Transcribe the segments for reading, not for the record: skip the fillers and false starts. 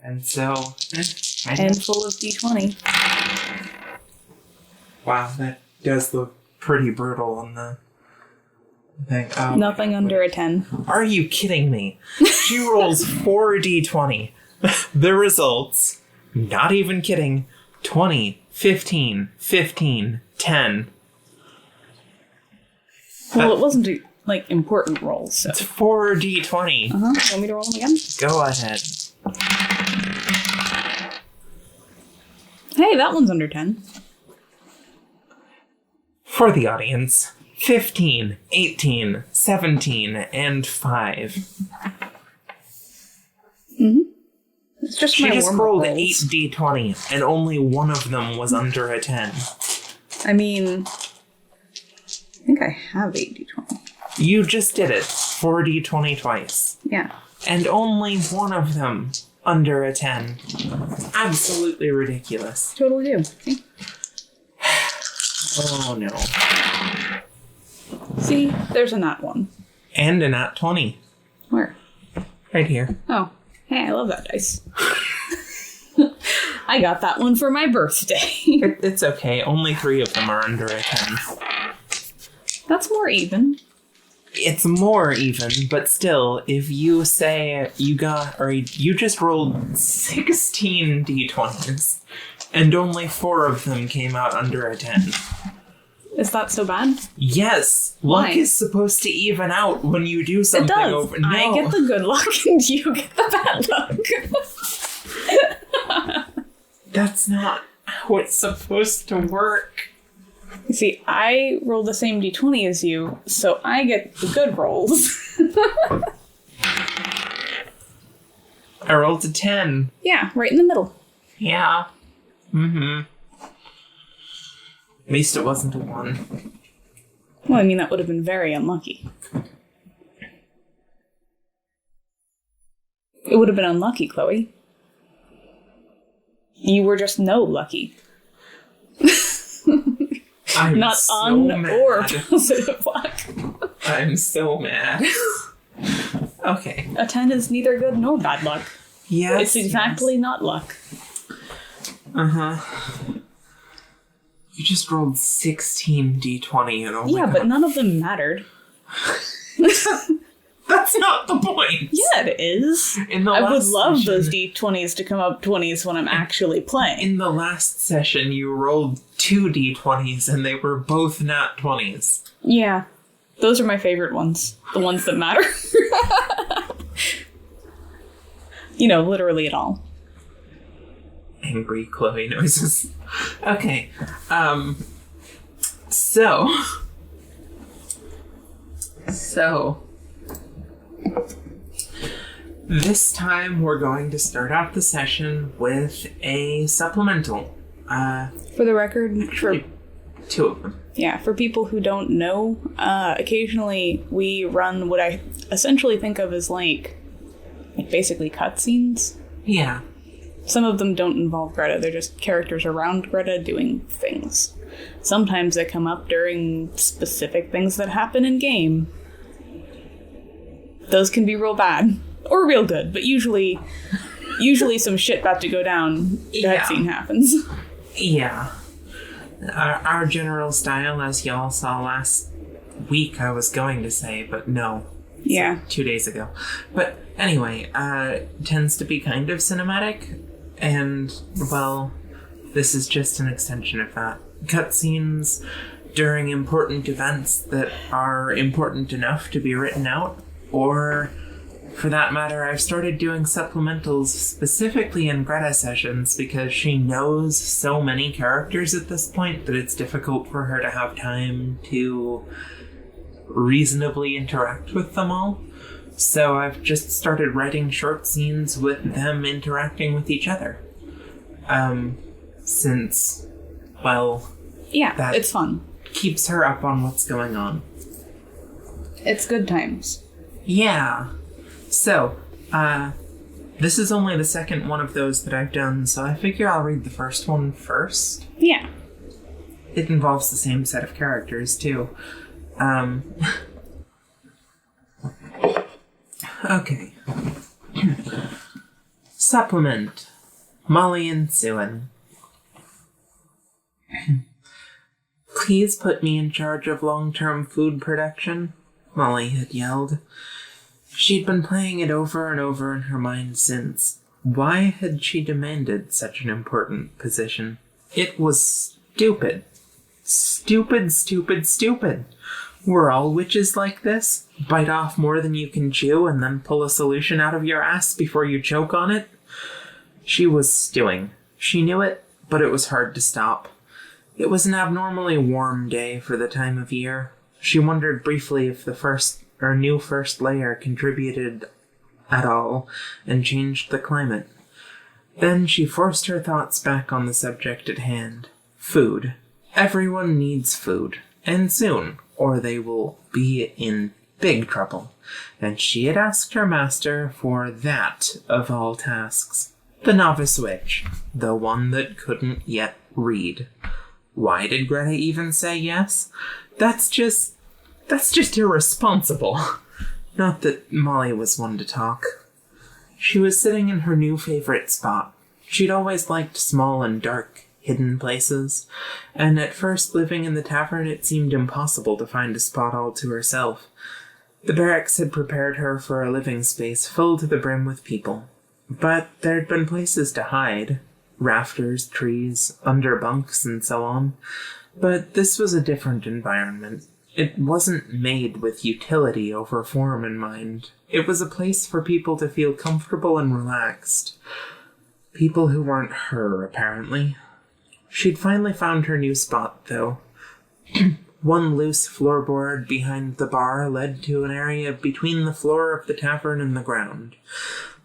And so... Handful of D20. Wow, that does look pretty brutal on the thing. Oh, Nothing under a 10. Are you kidding me? She rolls 4d20. The results, not even kidding, 20, 15, 15, 10. Well, it wasn't, important rolls, so... It's 4d20. Want me to roll them again? Go ahead. Hey, that one's under 10. For the audience, 15, 18, 17, and 5. Mm-hmm. It's just she my just warm-up rolled rolls. 8d20, and only one of them was under a 10. I mean... I think I have 8d20. You just did it. 4d20 twice. Yeah. And only one of them under a 10. Absolutely ridiculous. Totally do. See? Oh no. See? There's a nat 1. And a nat 20. Where? Right here. Oh. Hey, I love that dice. I got that one for my birthday. It's okay. Only 3 of them are under a 10. That's more even. It's more even, but still, if you say you just rolled 16 d20s, and only 4 of them came out under a 10. Is that so bad? Yes! Why? Luck is supposed to even out when you do something it does. over. No. I get the good luck and you get the bad luck. That's not how it's supposed to work. You see, I roll the same d20 as you, so I get the good rolls. I rolled a 10. Yeah, right in the middle. Yeah. Mm-hmm. At least it wasn't a 1. Well, I mean, that would have been very unlucky. It would have been unlucky, Chloe. You were just no lucky. I'm Not so un mad. or positive luck. I'm so mad. Okay. A 10 is neither good nor bad luck. Yes. It's exactly not luck. Uh-huh. You just rolled 16 d20 and only Yeah, but none of them mattered. That's not the point. Yeah, it is. I would love those d20s to come up 20s when I'm actually playing. In the last session, you rolled 2 d20s and they were both nat 20s. Yeah. Those are my favorite ones. The ones that matter. Literally at all. Angry Chloe noises. Okay. So. This time we're going to start out the session with a supplemental. For the record, Actually, 2 of them. Yeah, for people who don't know, occasionally we run what I essentially think of as basically cutscenes. Yeah. Some of them don't involve Greta, they're just characters around Greta doing things. Sometimes they come up during specific things that happen in game. Those can be real bad, or real good, but usually some shit about to go down, that scene happens. Yeah. Our general style, as y'all saw last week, I was going to say, but no. Yeah. 2 days ago. But anyway, tends to be kind of cinematic, and, well, this is just an extension of that. Cutscenes during important events that are important enough to be written out, or, for that matter, I've started doing supplementals specifically in Greta sessions because she knows so many characters at this point that it's difficult for her to have time to reasonably interact with them all. So I've just started writing short scenes with them interacting with each other. Since, well... Yeah, that it's fun. Keeps her up on what's going on. It's good times. Yeah. So, this is only the second one of those that I've done, so I figure I'll read the first one first. Yeah. It involves the same set of characters, too. Okay. Supplement. Molly and Suin. Please put me in charge of long-term food production, Molly had yelled. She'd been playing it over and over in her mind since. Why had she demanded such an important position? It was stupid. Stupid, stupid, stupid. Were all witches like this? Bite off more than you can chew and then pull a solution out of your ass before you choke on it? She was stewing. She knew it, but it was hard to stop. It was an abnormally warm day for the time of year. She wondered briefly if the new first layer contributed at all and changed the climate. Then she forced her thoughts back on the subject at hand. Food. Everyone needs food, and soon, or they will be in big trouble. And she had asked her master for that of all tasks. The novice witch, the one that couldn't yet read. Why did Greta even say yes? That's just irresponsible. Not that Molly was one to talk. She was sitting in her new favorite spot. She'd always liked small and dark, hidden places, and at first living in the tavern it seemed impossible to find a spot all to herself. The barracks had prepared her for a living space full to the brim with people. But there'd been places to hide. Rafters, trees, under bunks, and so on. But this was a different environment. It wasn't made with utility over form in mind. It was a place for people to feel comfortable and relaxed. People who weren't her, apparently. She'd finally found her new spot, though. One loose floorboard behind the bar led to an area between the floor of the tavern and the ground.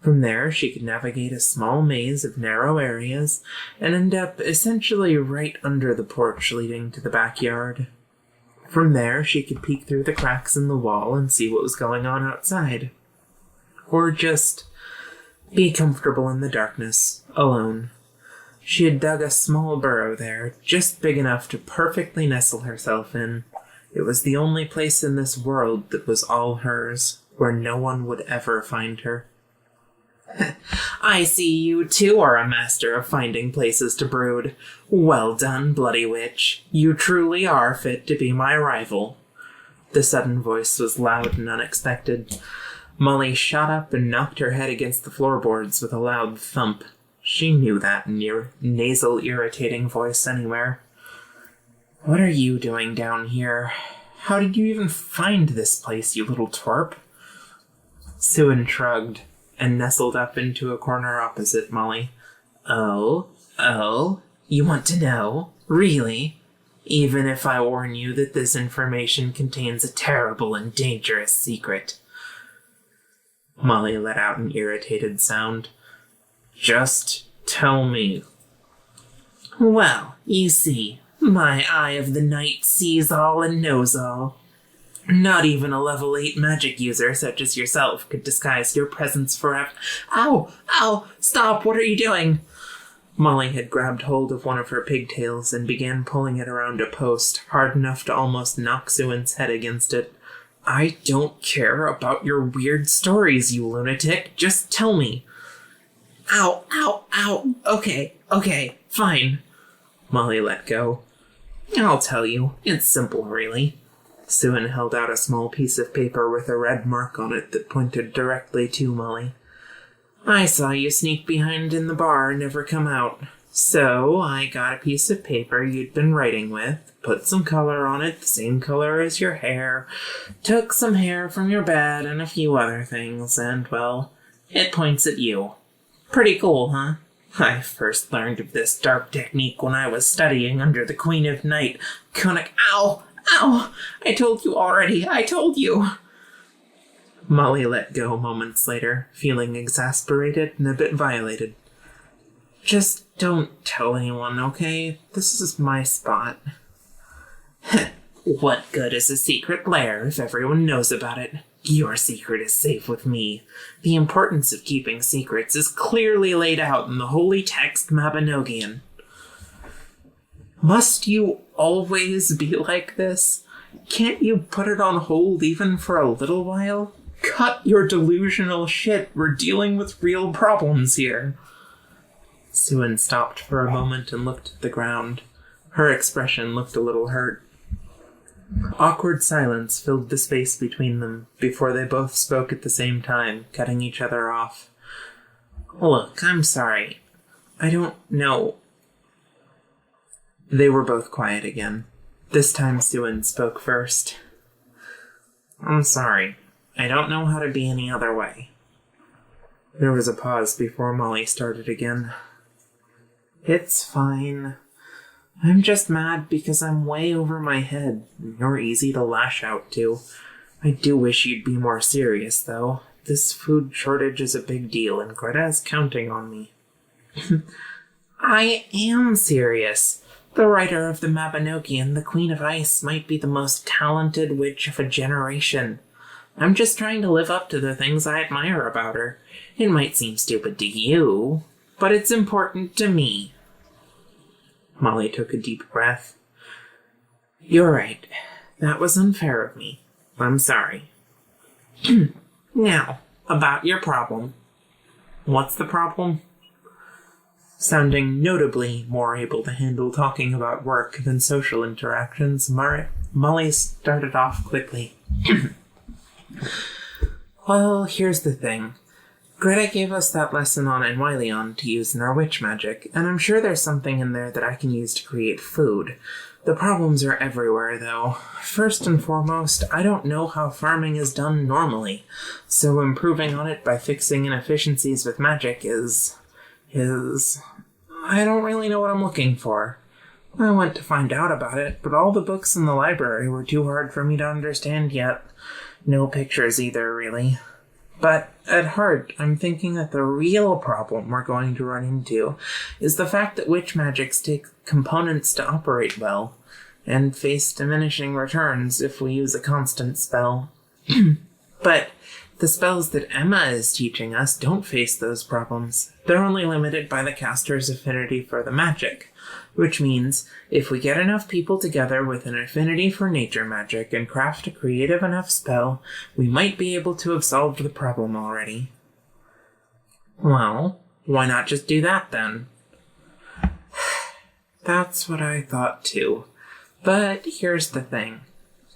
From there, she could navigate a small maze of narrow areas and end up essentially right under the porch leading to the backyard. From there, she could peek through the cracks in the wall and see what was going on outside. Or just be comfortable in the darkness, alone. She had dug a small burrow there, just big enough to perfectly nestle herself in. It was the only place in this world that was all hers, where no one would ever find her. I see you too are a master of finding places to brood. Well done, bloody witch. You truly are fit to be my rival. The sudden voice was loud and unexpected. Molly shot up and knocked her head against the floorboards with a loud thump. She knew that nasal, irritating voice anywhere. What are you doing down here? How did you even find this place, you little twerp? Suin shrugged and nestled up into a corner opposite Molly. Oh, you want to know? Really? Even if I warn you that this information contains a terrible and dangerous secret. Molly let out an irritated sound. Just tell me. Well, you see, my eye of the night sees all and knows all. Not even a level 8 magic user such as yourself could disguise your presence forever. Ow! Stop! What are you doing? Molly had grabbed hold of one of her pigtails and began pulling it around a post, hard enough to almost knock Suin's head against it. I don't care about your weird stories, you lunatic. Just tell me. Ow! Okay, fine. Molly let go. I'll tell you. It's simple, really. Suin held out a small piece of paper with a red mark on it that pointed directly to Molly. I saw you sneak behind in the bar and never come out. So I got a piece of paper you'd been writing with, put some color on it, the same color as your hair, took some hair from your bed and a few other things, and, well, it points at you. Pretty cool, huh? I first learned of this dark technique when I was studying under the Queen of Night. Ow! I told you already, I told you! Molly let go moments later, feeling exasperated and a bit violated. Just don't tell anyone, okay? This is my spot. What good is a secret lair if everyone knows about it? Your secret is safe with me. The importance of keeping secrets is clearly laid out in the holy text Mabinogion. Must you always be like this? Can't you put it on hold even for a little while? Cut your delusional shit. We're dealing with real problems here. Suen stopped for a moment and looked at the ground. Her expression looked a little hurt. Awkward silence filled the space between them before they both spoke at the same time, cutting each other off. Look, I'm sorry. I don't know. They were both quiet again. This time Suen spoke first. I'm sorry. I don't know how to be any other way. There was a pause before Molly started again. It's fine. I'm just mad because I'm way over my head. You're easy to lash out to. I do wish you'd be more serious, though. This food shortage is a big deal, and Greta is counting on me. I am serious. The writer of the Mabinogi and the Queen of Ice might be the most talented witch of a generation. I'm just trying to live up to the things I admire about her. It might seem stupid to you, but it's important to me. Molly took a deep breath. You're right. That was unfair of me. I'm sorry. Now, about your problem. What's the problem? Sounding notably more able to handle talking about work than social interactions, Molly started off quickly. Well, here's the thing. Greta gave us that lesson on Enwyleon to use in our witch magic, and I'm sure there's something in there that I can use to create food. The problems are everywhere, though. First and foremost, I don't know how farming is done normally, so improving on it by fixing inefficiencies with magic is... I don't really know what I'm looking for. I went to find out about it, but all the books in the library were too hard for me to understand yet. No pictures either, really. But at heart, I'm thinking that the real problem we're going to run into is the fact that witch magics take components to operate well, and face diminishing returns if we use a constant spell. But the spells that Emma is teaching us don't face those problems. They're only limited by the caster's affinity for the magic, which means if we get enough people together with an affinity for nature magic and craft a creative enough spell, we might be able to have solved the problem already. Well, why not just do that then? That's what I thought too. But here's the thing.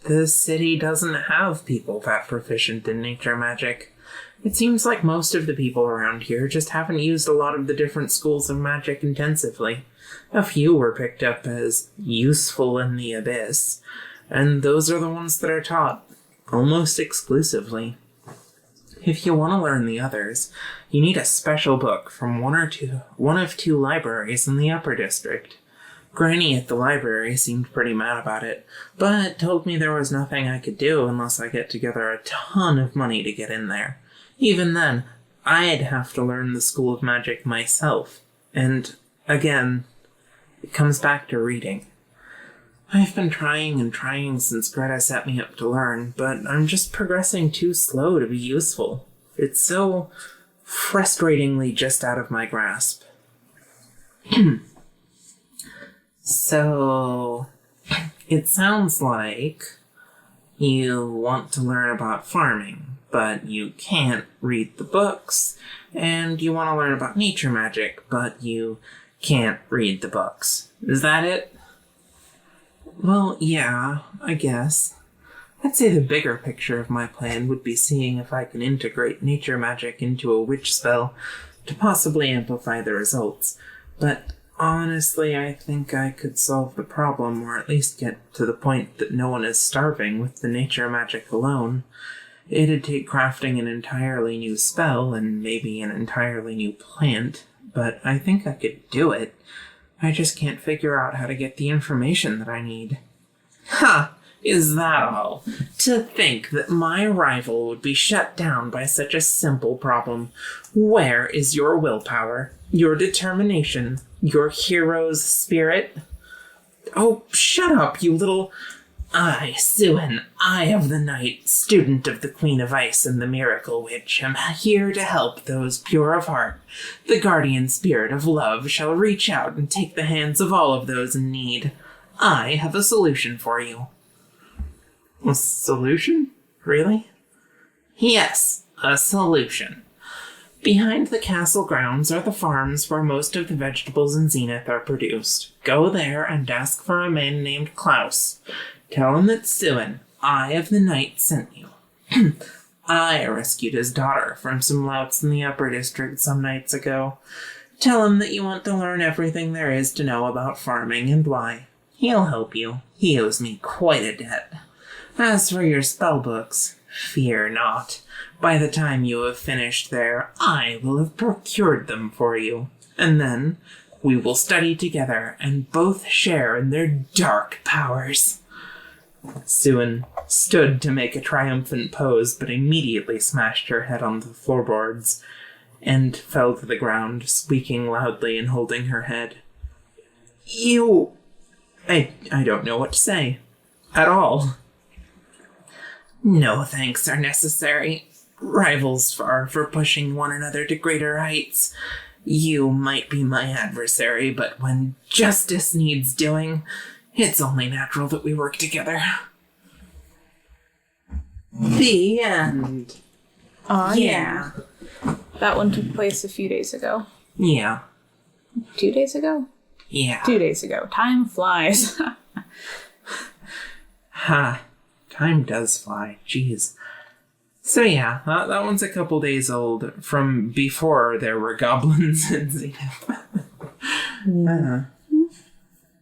The city doesn't have people that proficient in nature magic. It seems like most of the people around here just haven't used a lot of the different schools of magic intensively. A few were picked up as useful in the abyss, and those are the ones that are taught, almost exclusively. If you want to learn the others, you need a special book from one of two libraries in the upper district. Granny at the library seemed pretty mad about it, but told me there was nothing I could do unless I get together a ton of money to get in there. Even then, I'd have to learn the School of Magic myself. And, again, it comes back to reading. I've been trying and trying since Greta set me up to learn, but I'm just progressing too slow to be useful. It's so frustratingly just out of my grasp. So, it sounds like you want to learn about farming, but you can't read the books, and you want to learn about nature magic, but you can't read the books. Is that it? Well, yeah, I guess. I'd say the bigger picture of my plan would be seeing if I can integrate nature magic into a witch spell to possibly amplify the results, but honestly, I think I could solve the problem, or at least get to the point that no one is starving with the nature magic alone. It'd take crafting an entirely new spell, and maybe an entirely new plant, but I think I could do it. I just can't figure out how to get the information that I need. Ha! Is that all? To think that my rival would be shut down by such a simple problem. Where is your willpower? Your determination? Your hero's spirit? Oh, shut up, you little... I, Suen, Eye of the Night, student of the Queen of Ice and the Miracle Witch, am here to help those pure of heart. The guardian spirit of love shall reach out and take the hands of all of those in need. I have a solution for you. A solution? Really? Yes, a solution. Behind the castle grounds are the farms where most of the vegetables in Zenith are produced. Go there and ask for a man named Klaus. Tell him that Suin, Eye of the Night, sent you. I rescued his daughter from some louts in the upper district some nights ago. Tell him that you want to learn everything there is to know about farming and why. He'll help you. He owes me quite a debt. As for your spellbooks, fear not. By the time you have finished there, I will have procured them for you. And then we will study together and both share in their dark powers. Suin stood to make a triumphant pose, but immediately smashed her head on the floorboards and fell to the ground, squeaking loudly and holding her head. You... I don't know what to say. At all. No thanks are necessary. Rivals are for pushing one another to greater heights. You might be my adversary, but when justice needs doing, it's only natural that we work together. The end. Oh, yeah. That one took place a few days ago. Yeah. 2 days ago? Yeah. 2 days ago. Time flies. Ha. Time does fly. Jeez. So yeah, that one's a couple days old from before there were goblins in Zenith.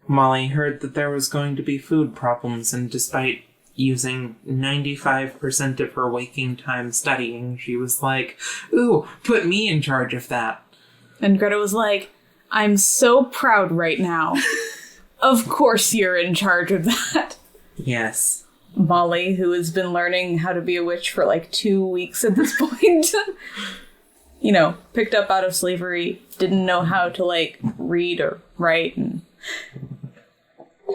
Molly heard that there was going to be food problems, and despite using 95% of her waking time studying, she was like, ooh, put me in charge of that. And Greta was like, I'm so proud right now. Of course you're in charge of that. Yes. Molly, who has been learning how to be a witch for like 2 weeks at this point, you know, picked up out of slavery, didn't know how to like read or write, and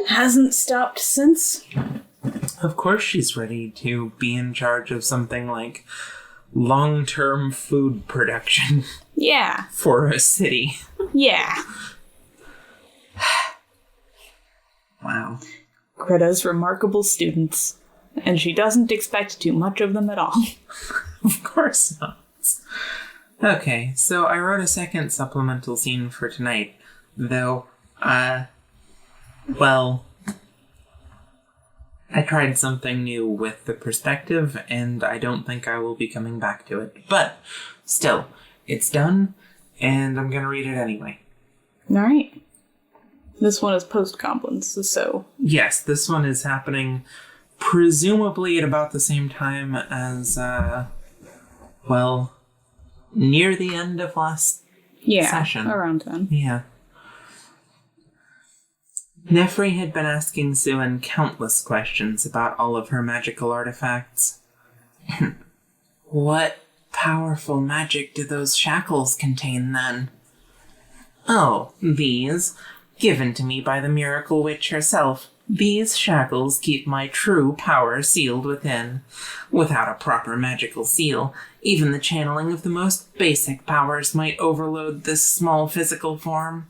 hasn't stopped since. Of course she's ready to be in charge of something like long-term food production. Yeah. For a city. Yeah. Wow. Greta's remarkable students, and she doesn't expect too much of them at all. Of course not. Okay, so I wrote a second supplemental scene for tonight, though, well, I tried something new with the perspective, and I don't think I will be coming back to it. But, still, it's done, and I'm gonna read it anyway. Alright. This one is post-goblins, so... Yes, this one is happening presumably at about the same time as, well, near the end of last session. Yeah, around then. Yeah. Nefri had been asking Suin countless questions about all of her magical artifacts. What powerful magic do those shackles contain, then? Oh, these... given to me by the miracle witch herself. These shackles keep my true power sealed within. Without a proper magical seal, even the channeling of the most basic powers might overload this small physical form.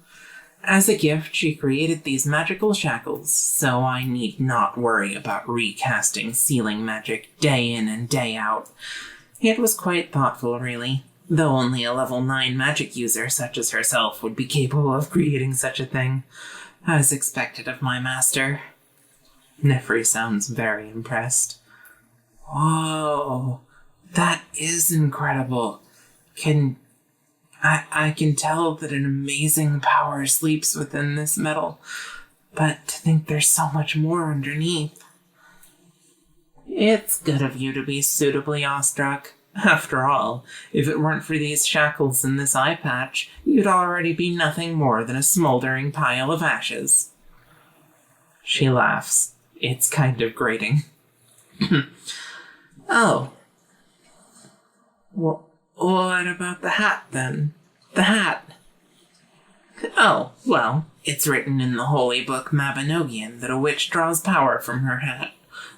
As a gift, she created these magical shackles, so I need not worry about recasting sealing magic day in and day out. It was quite thoughtful, really. Though only a level 9 magic user such as herself would be capable of creating such a thing, as expected of my master. Nefri sounds very impressed. Whoa, that is incredible. I can tell that an amazing power sleeps within this metal, but to think there's so much more underneath. It's good of you to be suitably awestruck. After all, if it weren't for these shackles and this eye patch, you'd already be nothing more than a smoldering pile of ashes. She laughs. It's kind of grating. Oh. Well, what about the hat, then? The hat. Oh, well, it's written in the holy book Mabinogion that a witch draws power from her hat.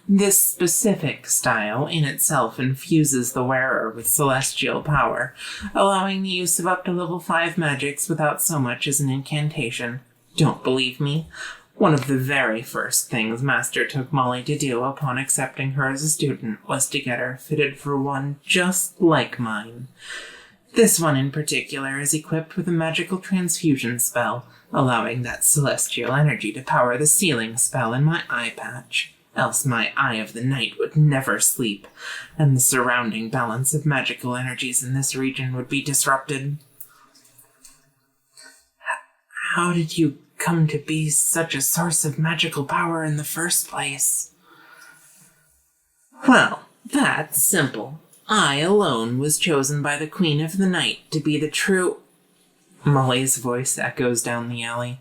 This specific style in itself infuses the wearer with celestial power, allowing the use of up to level 5 magics without so much as an incantation. Don't believe me? One of the very first things Master took Molly to do upon accepting her as a student was to get her fitted for one just like mine. This one in particular is equipped with a magical transfusion spell, allowing that celestial energy to power the sealing spell in my eye patch. Else my Eye of the Night would never sleep, and the surrounding balance of magical energies in this region would be disrupted. How did you come to be such a source of magical power in the first place? Well, that's simple. I alone was chosen by the Queen of the Night to be the true... Molly's voice echoes down the alley.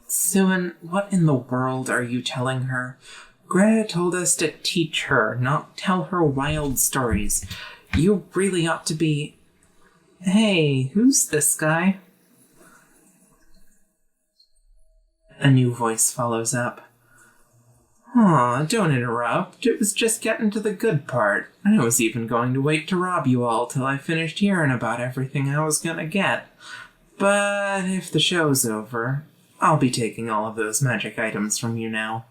Suan, what in the world are you telling her? Greta told us to teach her, not tell her wild stories. You really ought to be... Hey, who's this guy? A new voice follows up. Aw, don't interrupt. It was just getting to the good part. I was even going to wait to rob you all till I finished hearing about everything I was gonna get. But if the show's over, I'll be taking all of those magic items from you now.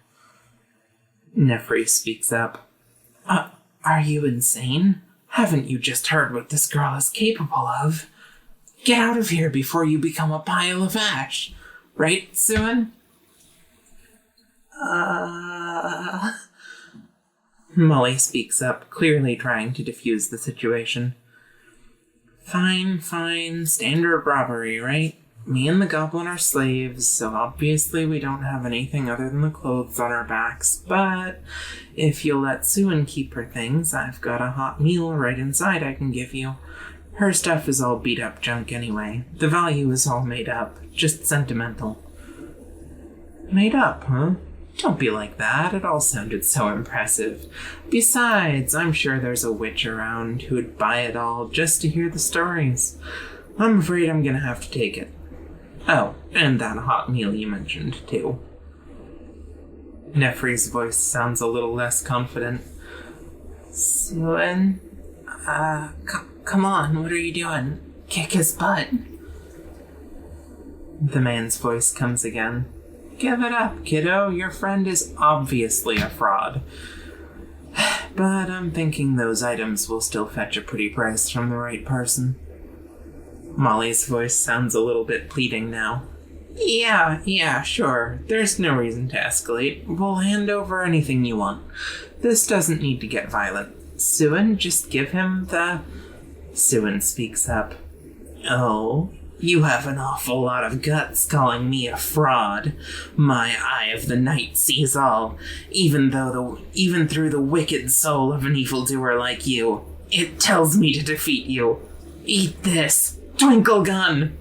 Nefri speaks up. Are you insane? Haven't you just heard what this girl is capable of? Get out of here before you become a pile of ash. Right, Suan? Molly speaks up, clearly trying to defuse the situation. Fine. Standard robbery, right? Me and the goblin are slaves, so obviously we don't have anything other than the clothes on our backs, but if you'll let Suan keep her things, I've got a hot meal right inside I can give you. Her stuff is all beat up junk anyway. The value is all made up, just sentimental. Made up, huh? Don't be like that, it all sounded so impressive. Besides, I'm sure there's a witch around who'd buy it all just to hear the stories. I'm afraid I'm gonna have to take it. Oh, and that hot meal you mentioned, too. Nefri's voice sounds a little less confident. Suan, come on, what are you doing? Kick his butt. The man's voice comes again. Give it up, kiddo. Your friend is obviously a fraud. But I'm thinking those items will still fetch a pretty price from the right person. Molly's voice sounds a little bit pleading now. Yeah, sure. There's no reason to escalate. We'll hand over anything you want. This doesn't need to get violent. Suan, just give him the... Suan speaks up. Oh, you have an awful lot of guts calling me a fraud. My Eye of the Night sees all, even through the wicked soul of an evildoer like you. It tells me to defeat you. Eat this, twinkle gun!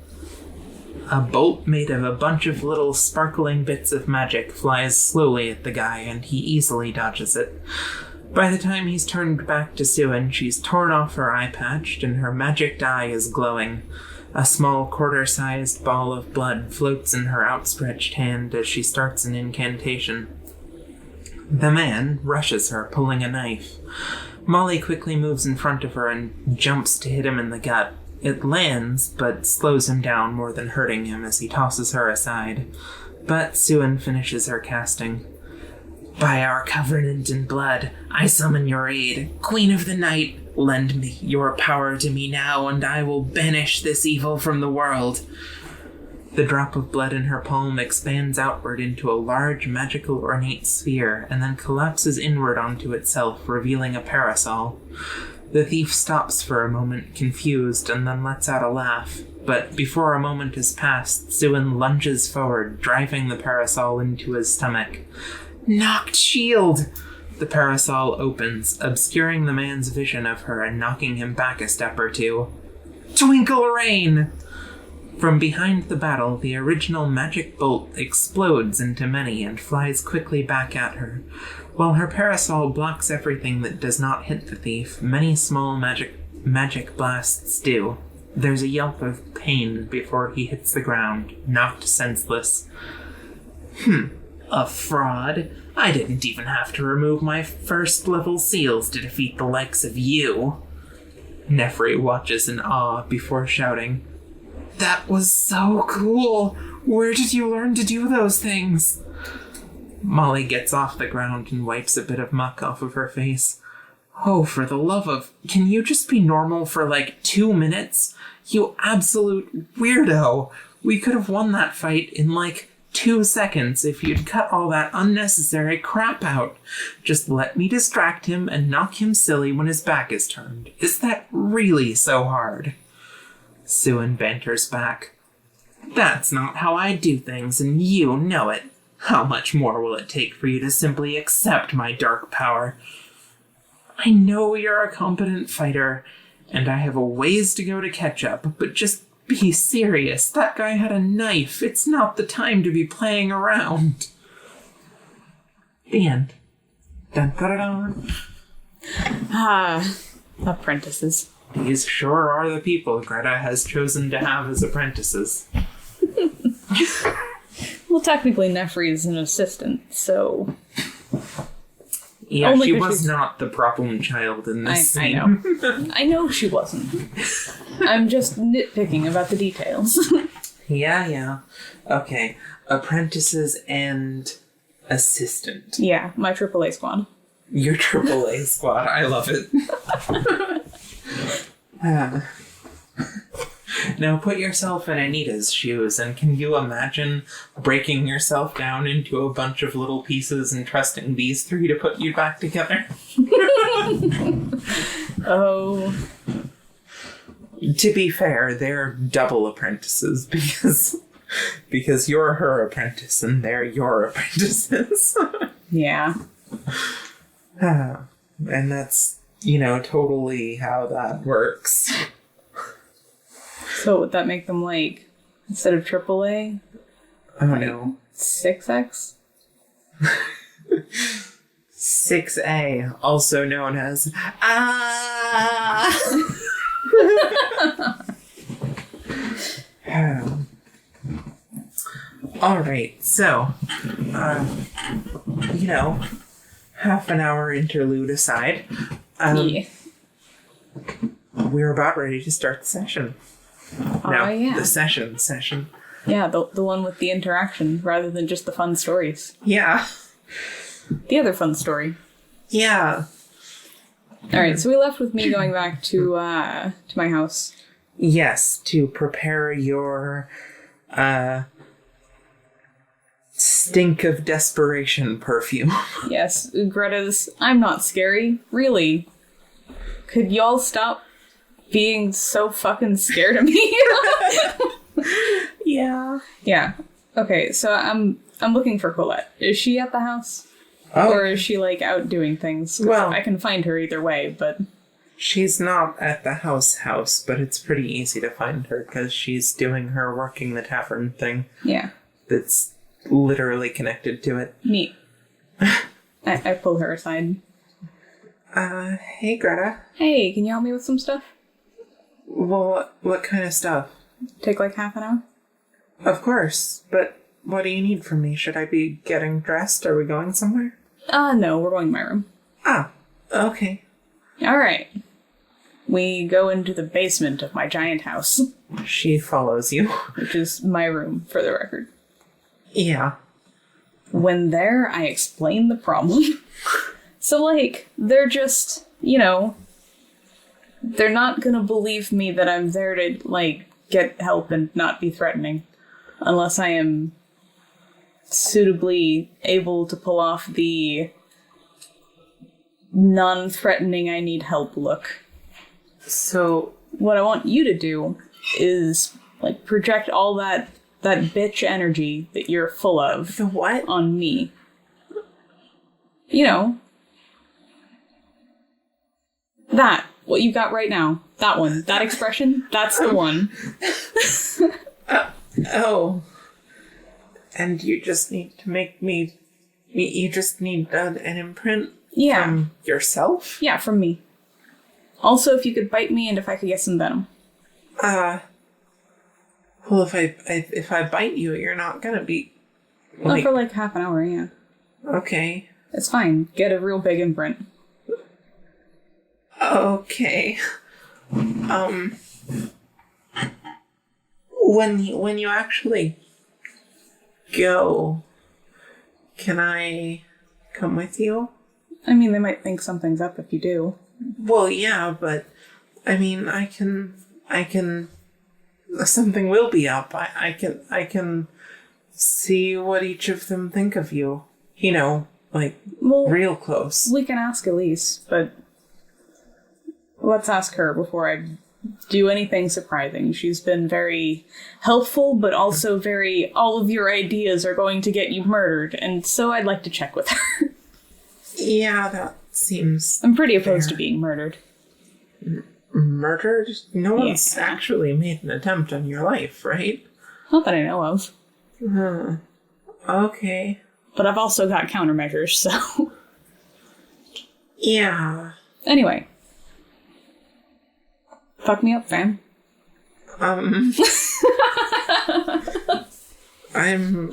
A bolt made of a bunch of little sparkling bits of magic flies slowly at the guy, and he easily dodges it. By the time he's turned back to Suan, she's torn off her eye patch, and her magic eye is glowing. A small quarter-sized ball of blood floats in her outstretched hand as she starts an incantation. The man rushes her, pulling a knife. Molly quickly moves in front of her and jumps to hit him in the gut. It lands, but slows him down more than hurting him as he tosses her aside. But Suan finishes her casting. By our covenant in blood, I summon your aid. Queen of the Night, lend me your power to me now, and I will banish this evil from the world. The drop of blood in her palm expands outward into a large, magical, ornate sphere, and then collapses inward onto itself, revealing a parasol. The thief stops for a moment, confused, and then lets out a laugh. But before a moment has passed, Suan lunges forward, driving the parasol into his stomach. Knocked shield! The parasol opens, obscuring the man's vision of her and knocking him back a step or two. Twinkle rain! From behind the battle, the original magic bolt explodes into many and flies quickly back at her. While her parasol blocks everything that does not hit the thief, many small magic blasts do. There's a yelp of pain before he hits the ground, knocked senseless. A fraud? I didn't even have to remove my first-level seals to defeat the likes of you. Nefri watches in awe before shouting, That was so cool! Where did you learn to do those things? Molly gets off the ground and wipes a bit of muck off of her face. Oh, for the love of... Can you just be normal for, 2 minutes? You absolute weirdo! We could have won that fight in, 2 seconds if you'd cut all that unnecessary crap out. Just let me distract him and knock him silly when his back is turned. Is that really so hard? Suin banters back. That's not how I do things, and you know it. How much more will it take for you to simply accept my dark power? I know you're a competent fighter, and I have a ways to go to catch up, but just be serious. That guy had a knife. It's not the time to be playing around. The end. Dun, dun, dun, dun. Apprentices. These sure are the people Greta has chosen to have as apprentices. Well, technically Nefri is an assistant, so... Yeah, only she 'cause was she's- not the problem child in this I scene. know. I know she wasn't. I'm just nitpicking about the details. Yeah. Okay. Apprentices and assistant. Yeah, my AAA squad. Your AAA squad. I love it. Now put yourself in Anita's shoes, and can you imagine breaking yourself down into a bunch of little pieces and trusting these three to put you back together? Oh. To be fair, they're double apprentices because you're her apprentice and they're your apprentices. Yeah. And that's, totally how that works. So would that make them instead of AAA, Oh no. 6X? 6A, also known as Alright, so, half an hour interlude aside, Yeah. we're about ready to start the session. Oh, yeah. The session. Yeah, the one with the interaction rather than just the fun stories. Yeah. The other fun story. Yeah. Alright, so we left with me going back to my house. Yes, to prepare your, stink of desperation perfume. Yes, Greta's I'm not scary. Really. Could y'all stop being so fucking scared of me? Yeah. Yeah. Okay, so I'm looking for Colette. Is she at the house? Oh, Or is she out doing things? 'Cause Well- I can find her either way, but she's not at the house, but it's pretty easy to find her because she's doing her working the tavern thing yeah. that's literally connected to it. Neat. I pull her aside. Hey Greta. Hey, can you help me with some stuff? Well, what kind of stuff? Take half an hour? Of course, but what do you need from me? Should I be getting dressed? Are we going somewhere? No, we're going to my room. Ah, okay. Alright. We go into the basement of my giant house, She follows you. which is my room, for the record. Yeah. When there, I explain the problem. So, they're just, they're not gonna believe me that I'm there to, get help and not be threatening. Unless I am suitably able to pull off the non-threatening I need help look. So, What I want you to do is, project all that bitch energy that you're full of the what? on me. That. What you got right now. That one. That expression. That's the one. Oh. And you just need to make me... You just need an imprint Yeah. from yourself? Yeah, from me. Also, if you could bite me and if I could get some venom. Well, if I bite you, you're not gonna be... Not for half an hour, yeah. Okay. It's fine. Get a real big imprint. Okay. When you actually go Can I come with you? I mean, they might think something's up if you do. Well, yeah, but I mean, I can. Something will be up. I can see what each of them think of you. You know, like real close. We can ask Elise, but let's ask her before I do anything surprising. She's been very helpful, but also very, all of your ideas are going to get you murdered, and so I'd like to check with her. Yeah, that seems I'm pretty opposed fair. to being murdered. Murdered? No one's actually made an attempt on your life, right? Not that I know of. Okay. But I've also got countermeasures, so... Yeah. Anyway. Fuck me up, fam. I'm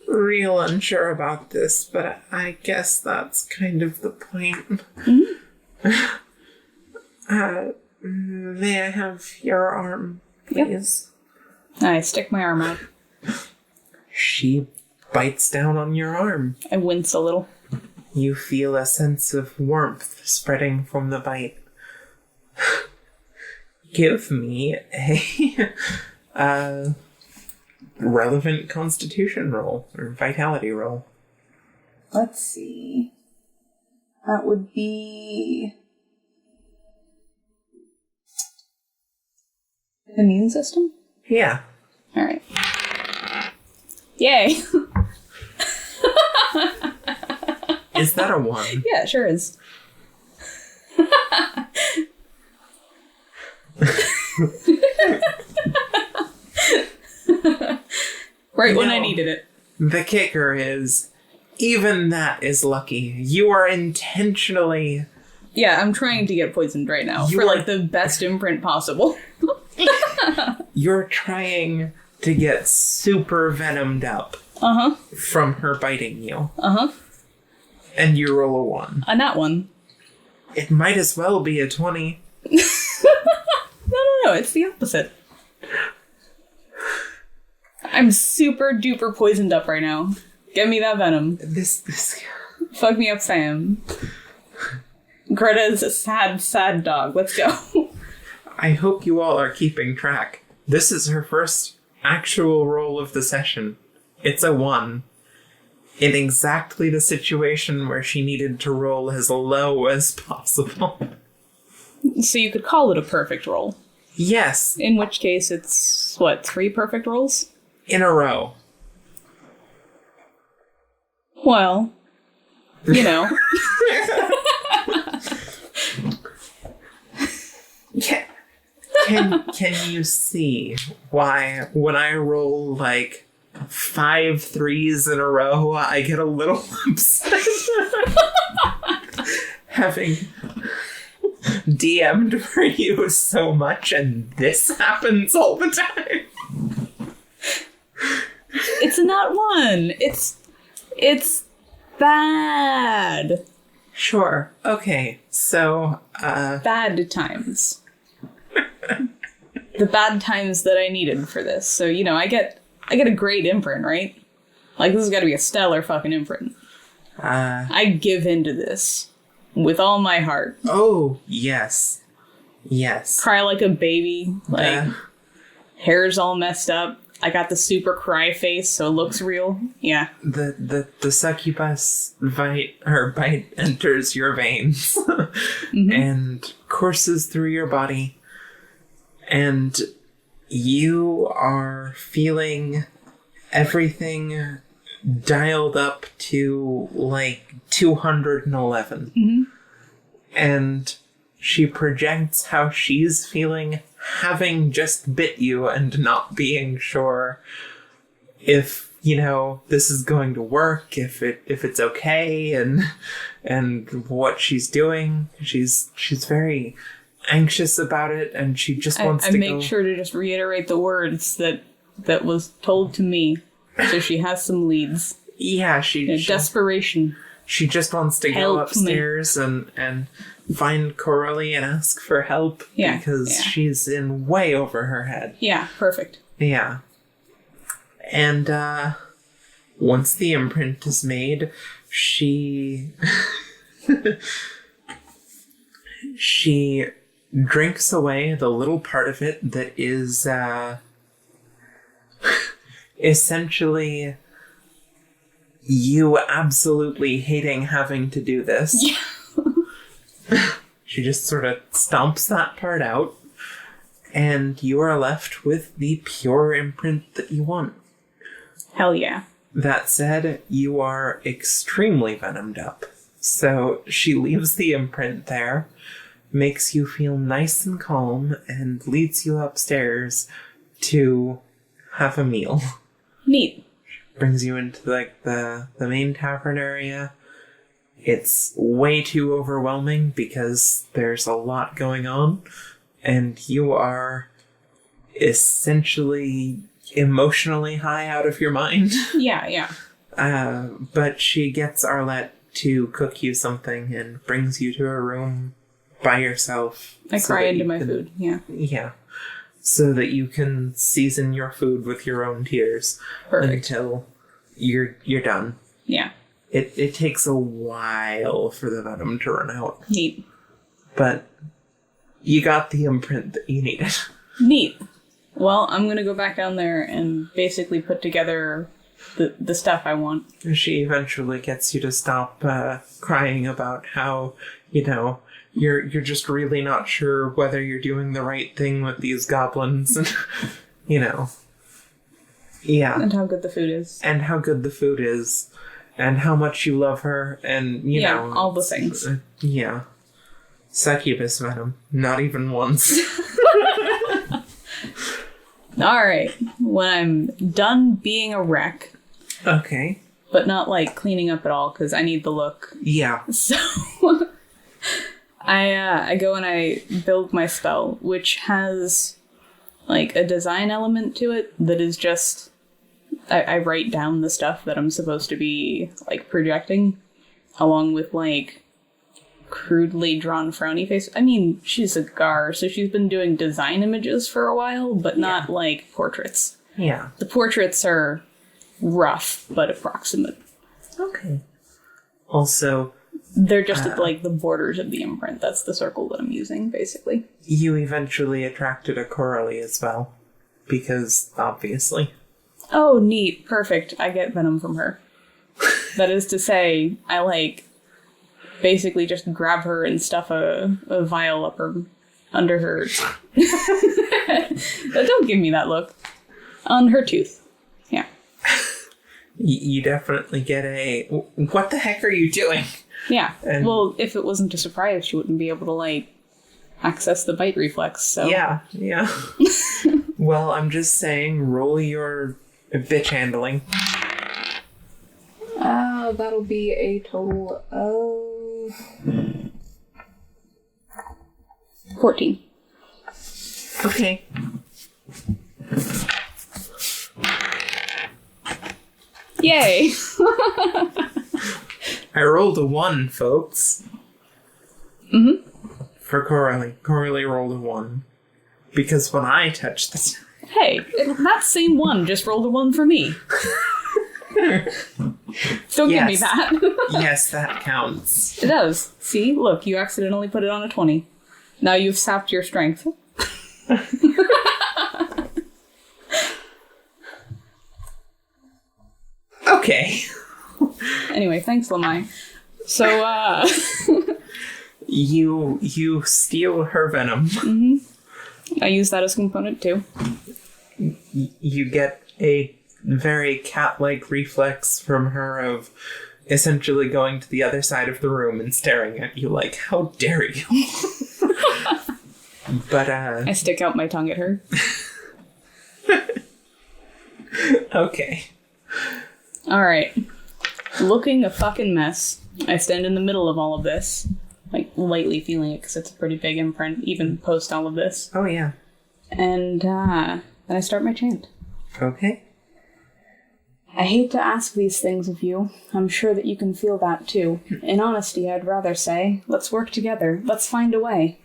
real unsure about this, but I guess that's kind of the point. May I have your arm, please? Yep. I stick my arm out. She bites down on your arm. I wince a little. You feel a sense of warmth spreading from the bite. Give me a relevant constitution roll or vitality roll. Let's see. That would be... immune system? Yeah. Alright. Yay! Is that a 1? Yeah, it sure is. Right when I needed it. The kicker is, even that is lucky. You are intentionally... Yeah, I'm trying to get poisoned right now for like the best imprint possible. You're trying to get super venomed up from her biting you. And you roll a 1. A nat 1. It might as well be a 20. No, it's the opposite. I'm super duper poisoned up right now. Get me that venom. This... Fuck me up, Sam. Greta's a sad, sad dog. Let's go. I hope you all are keeping track. This is her first actual roll of the session. It's a 1. In exactly the situation where she needed to roll as low as possible. So you could call it a perfect roll. Yes. In which case it's, 3 perfect rolls? In a row. Well, you know. Can you see why when I roll like 5 3s in a row, I get a little upset? Having DM'd for you so much and this happens all the time. It's not 1. It's bad. Sure. Okay. So, bad times. The bad times that I needed for this. So, you know, I get a great imprint, right? Like, this has got to be a stellar fucking imprint. I give into this with all my heart. Oh, yes. Yes. Cry like a baby. Like, hair's all messed up. I got the super cry face, so it looks real. Yeah. The succubus bite enters your veins and courses through your body. And you are feeling everything dialed up to like 211. And she projects how she's feeling having just bit you and not being sure if, you know, this is going to work, if it's okay, and what she's doing. She's very anxious about it, and she just wants to go. I make sure to just reiterate the words that was told to me, so she has some leads. Yeah, desperation. She just wants to go upstairs and find Coralie and ask for help because she's in way over her head. Yeah, perfect. Yeah. And once the imprint is made, she she drinks away the little part of it that is essentially you absolutely hating having to do this. Yeah. She just sort of stomps that part out, and you are left with the pure imprint that you want. Hell yeah. That said, you are extremely venomed up. So she leaves the imprint there, makes you feel nice and calm, and leads you upstairs to have a meal. Neat. Brings you into like the main tavern area. It's way too overwhelming because there's a lot going on, and you are essentially emotionally high out of your mind. Yeah. But she gets Arlette to cook you something and brings you to a room by yourself. I cry into my food, yeah. Yeah. So that you can season your food with your own tears. Perfect. Until you're done. Yeah. It takes a while for the venom to run out. Neat. But you got the imprint that you needed. Neat. Well, I'm gonna go back down there and basically put together the stuff I want. She eventually gets you to stop crying about how, you're just really not sure whether you're doing the right thing with these goblins. And, Yeah. And how good the food is. And how good the food is. And how much you love her. And, all the things. Yeah. Succubus venom. Not even once. Alright. When I'm done being a wreck. Okay. But not, cleaning up at all, because I need the look. Yeah. So, I go and I build my spell, which has, a design element to it that is just... I write down the stuff that I'm supposed to be, projecting, along with, crudely drawn frowny face. I mean, she's a Gar, so she's been doing design images for a while, but not, portraits. Yeah. The portraits are rough, but approximate. Okay. Also... They're just at, the borders of the imprint. That's the circle that I'm using, basically. You eventually attracted a Coralie as well. Because, obviously. Oh, neat. Perfect. I get venom from her. That is to say, I, basically just grab her and stuff a vial up her, under her... Don't give me that look. On her tooth. Yeah. You definitely get a... What the heck are you doing? Yeah. Well, if it wasn't a surprise, she wouldn't be able to, access the bite reflex, so... Yeah. Well, I'm just saying, roll your bitch handling. That'll be a total of... 14. Okay. Yay! I rolled a 1, folks. Mm-hmm. For Coralie. Coralie rolled a 1. Because when I touched this... Hey, that same one just rolled a 1 for me. Don't give me that. Yes, that counts. It does. See? Look, you accidentally put it on a 20. Now you've sapped your strength. Okay. Anyway, thanks, Lamai. So, You steal her venom. Mm-hmm. I use that as a component, too. You get a very cat-like reflex from her of essentially going to the other side of the room and staring at you like, how dare you? But, I stick out my tongue at her. Okay. Alright. Looking a fucking mess. I stand in the middle of all of this. Lightly feeling it because it's a pretty big imprint, even post all of this. Oh, yeah. And, then I start my chant. Okay. I hate to ask these things of you. I'm sure that you can feel that, too. In honesty, I'd rather say, let's work together. Let's find a way.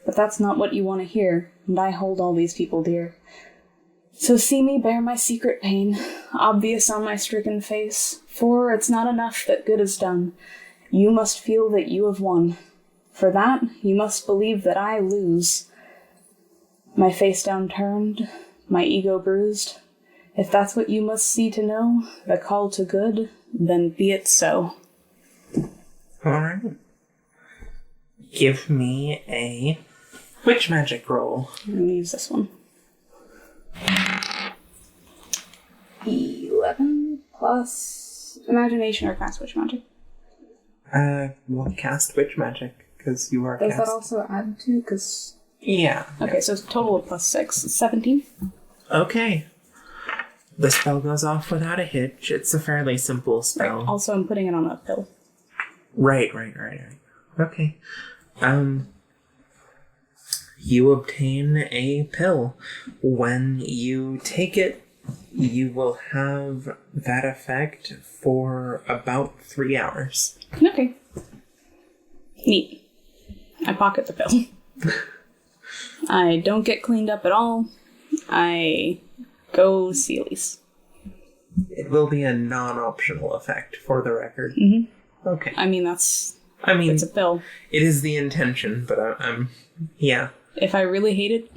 But that's not what you want to hear, and I hold all these people dear. So see me bear my secret pain, obvious on my stricken face, for it's not enough that good is done. You must feel that you have won. For that, you must believe that I lose. My face downturned, my ego bruised. If that's what you must see to know, the call to good, then be it so. Alright. Give me a witch magic roll. I'm gonna use this one. 11 plus imagination or cast witch magic. We'll cast witch magic, because you are Does cast. that also add to? Because... Yeah. Okay, so total of plus 6. 17. Okay. The spell goes off without a hitch. It's a fairly simple spell. Right. Also, I'm putting it on a pill. Right. Okay. You obtain a pill. When you take it, you will have that effect for about 3 hours. Okay. Neat. I pocket the pill. I don't get cleaned up at all. I go see Elise. It will be a non-optional effect, for the record. Mm-hmm. Okay. I mean, it's a pill. It is the intention, but yeah. If I really hate it,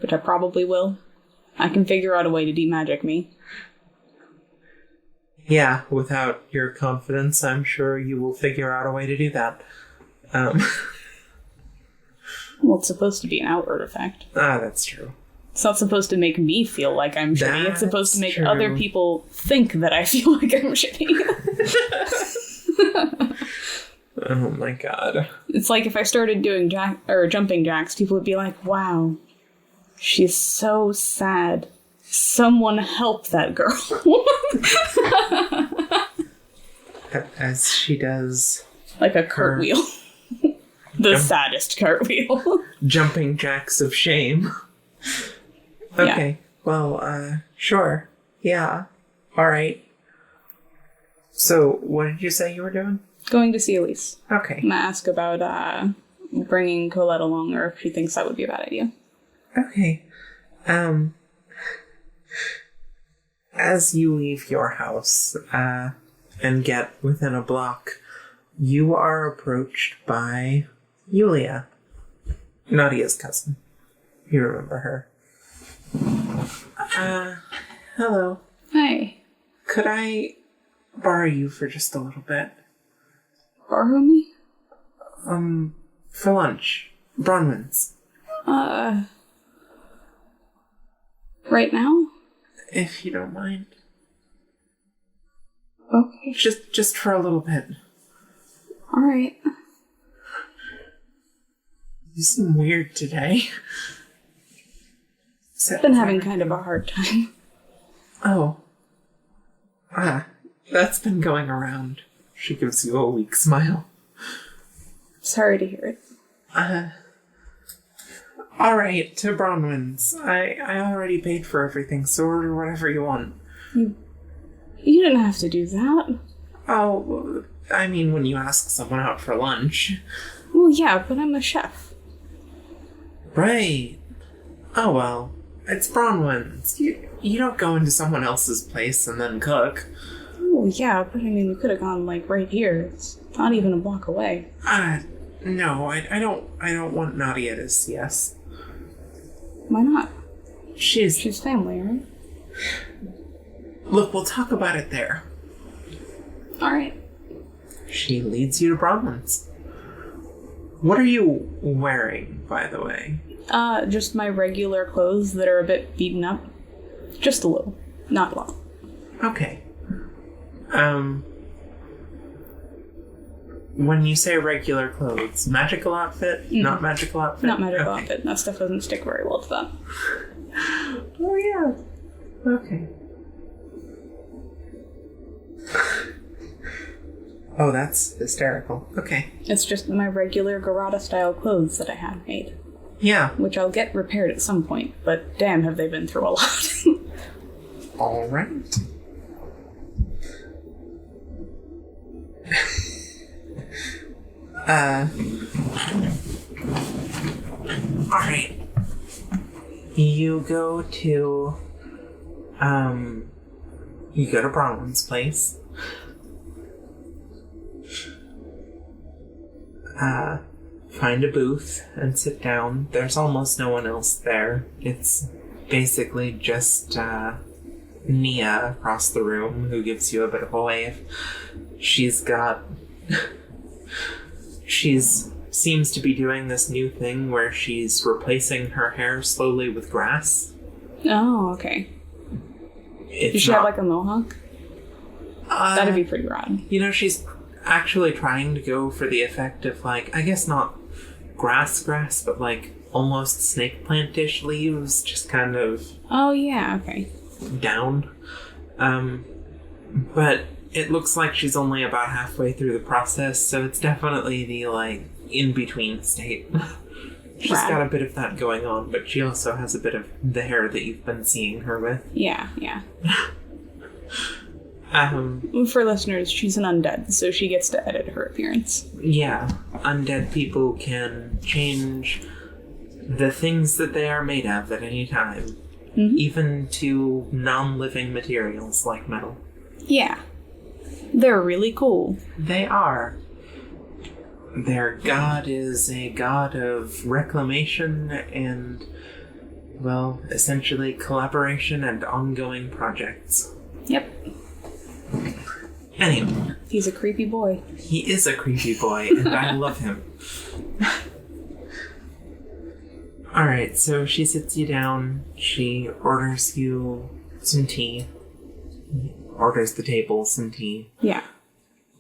which I probably will, I can figure out a way to demagic me. Yeah, without your confidence, I'm sure you will figure out a way to do that. Well, it's supposed to be an outward effect. That's true. It's not supposed to make me feel like I'm shitty. It's supposed to make true. other people think that I feel like I'm shitty. Oh my god. It's like if I started doing jumping jacks, people would be like, wow, she's so sad. Someone help that girl. As she does... Like a cartwheel. The saddest cartwheel. Jumping jacks of shame. Okay. Yeah. Well, sure. Yeah. Alright. So, what did you say you were doing? Going to see Elise. Okay. I'm gonna ask about bringing Colette along, or if she thinks that would be a bad idea. Okay. As you leave your house, and get within a block, you are approached by Yulia, Nadia's cousin. You remember her. Hello. Hi. Could I borrow you for just a little bit? Borrow me? For lunch. Bronwyn's. Right now? If you don't mind. Okay. Just for a little bit. Alright. You seem weird today. I've been having kind of a hard time. Oh. That's been going around. She gives you a weak smile. Sorry to hear it. Alright, to Bronwyn's. I already paid for everything, so order whatever you want. You didn't have to do that. Oh, I mean, when you ask someone out for lunch. Well, yeah, but I'm a chef. Right. Oh, well. It's Bronwyn's. You don't go into someone else's place and then cook. Oh, yeah, but I mean, we could have gone, like, right here. It's not even a block away. No, I don't want Nadia to see us. Why not? She's family, right? Look, we'll talk about it there. Alright. She leads you to Bronwyn's. What are you wearing, by the way? Just my regular clothes that are a bit beaten up. Just a little. Not a lot. Okay. When you say regular clothes, magical outfit? Mm. Not magical outfit? Not magical outfit. That stuff doesn't stick very well to that. Oh, yeah. Okay. Oh, that's hysterical. Okay. It's just my regular Garada-style clothes that I had made. Yeah. Which I'll get repaired at some point, but damn have they been through a lot. All right. All right. You go to You go to Bronwyn's place. Find a booth and sit down. There's almost no one else there. It's basically just Nia across the room who gives you a bit of a wave. She's seems to be doing this new thing where she's replacing her hair slowly with grass. Oh, okay. Does she have like a mohawk? That'd be pretty rad. You know, she's actually trying to go for the effect of, like, I guess not grass, but like almost snake plant-ish leaves, just kind of... Oh, yeah, okay. Down. But it looks like she's only about halfway through the process, so it's definitely the, like, in-between state. She's got a bit of that going on, but she also has a bit of the hair that you've been seeing her with. Yeah. For listeners, she's an undead, so she gets to edit her appearance. Yeah. Undead people can change the things that they are made of at any time. Mm-hmm. Even to non-living materials like metal. Yeah. They're really cool. They are. Their god is a god of reclamation and, well, essentially collaboration and ongoing projects. Yep. Anyway. He's a creepy boy. He is a creepy boy, and I love him. Alright, so she sits you down, she orders you some tea, orders the table some tea. Yeah.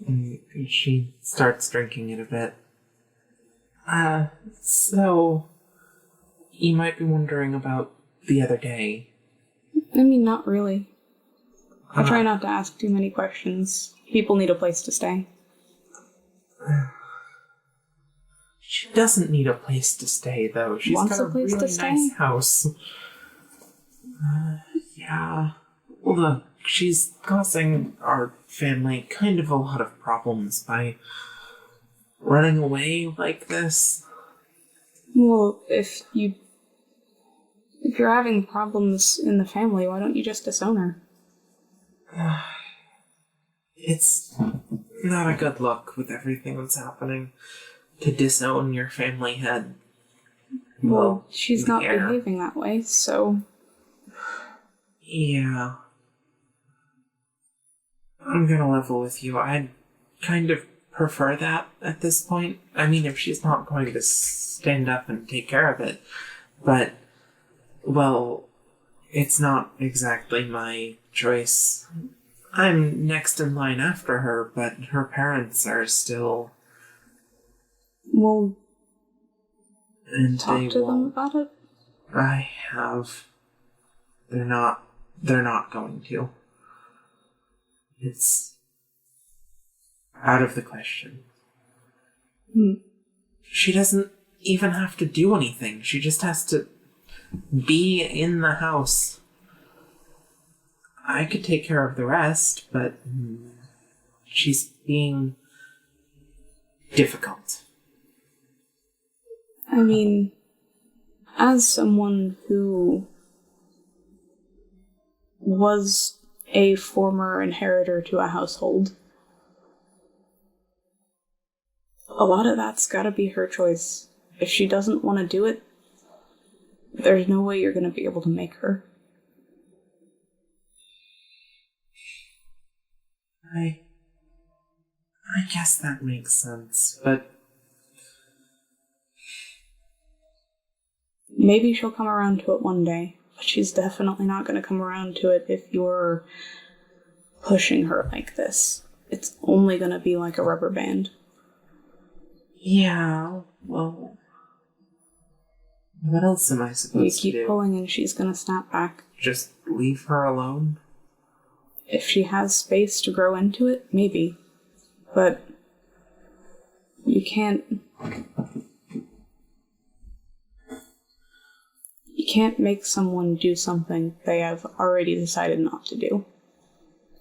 And she starts drinking it a bit. So, you might be wondering about the other day. I mean, not really. I try not to ask too many questions. People need a place to stay. She doesn't need a place to stay, though. She's got a really nice house. Yeah. Well, look, she's causing our family kind of a lot of problems by running away like this. Well, if you're having problems in the family, why don't you just disown her? It's not a good look with everything that's happening. To disown your family head. Well, she's not behaving that way, so... Yeah. I'm gonna level with you. I'd kind of prefer that at this point. I mean, if she's not going to stand up and take care of it. But, well, it's not exactly my choice. I'm next in line after her, but her parents are still... Well, talk to them about it? I have. They're not going to. It's out of the question. She doesn't even have to do anything. She just has to be in the house. I could take care of the rest, but she's being difficult. I mean, as someone who was a former inheritor to a household, a lot of that's gotta be her choice. If she doesn't want to do it, there's no way you're gonna be able to make her. I guess that makes sense, but... Maybe she'll come around to it one day, but she's definitely not going to come around to it if you're pushing her like this. It's only going to be like a rubber band. Yeah, well... What else am I supposed to do? You keep pulling and she's going to snap back. Just leave her alone? If she has space to grow into it, maybe. But you can't... You can't make someone do something they have already decided not to do.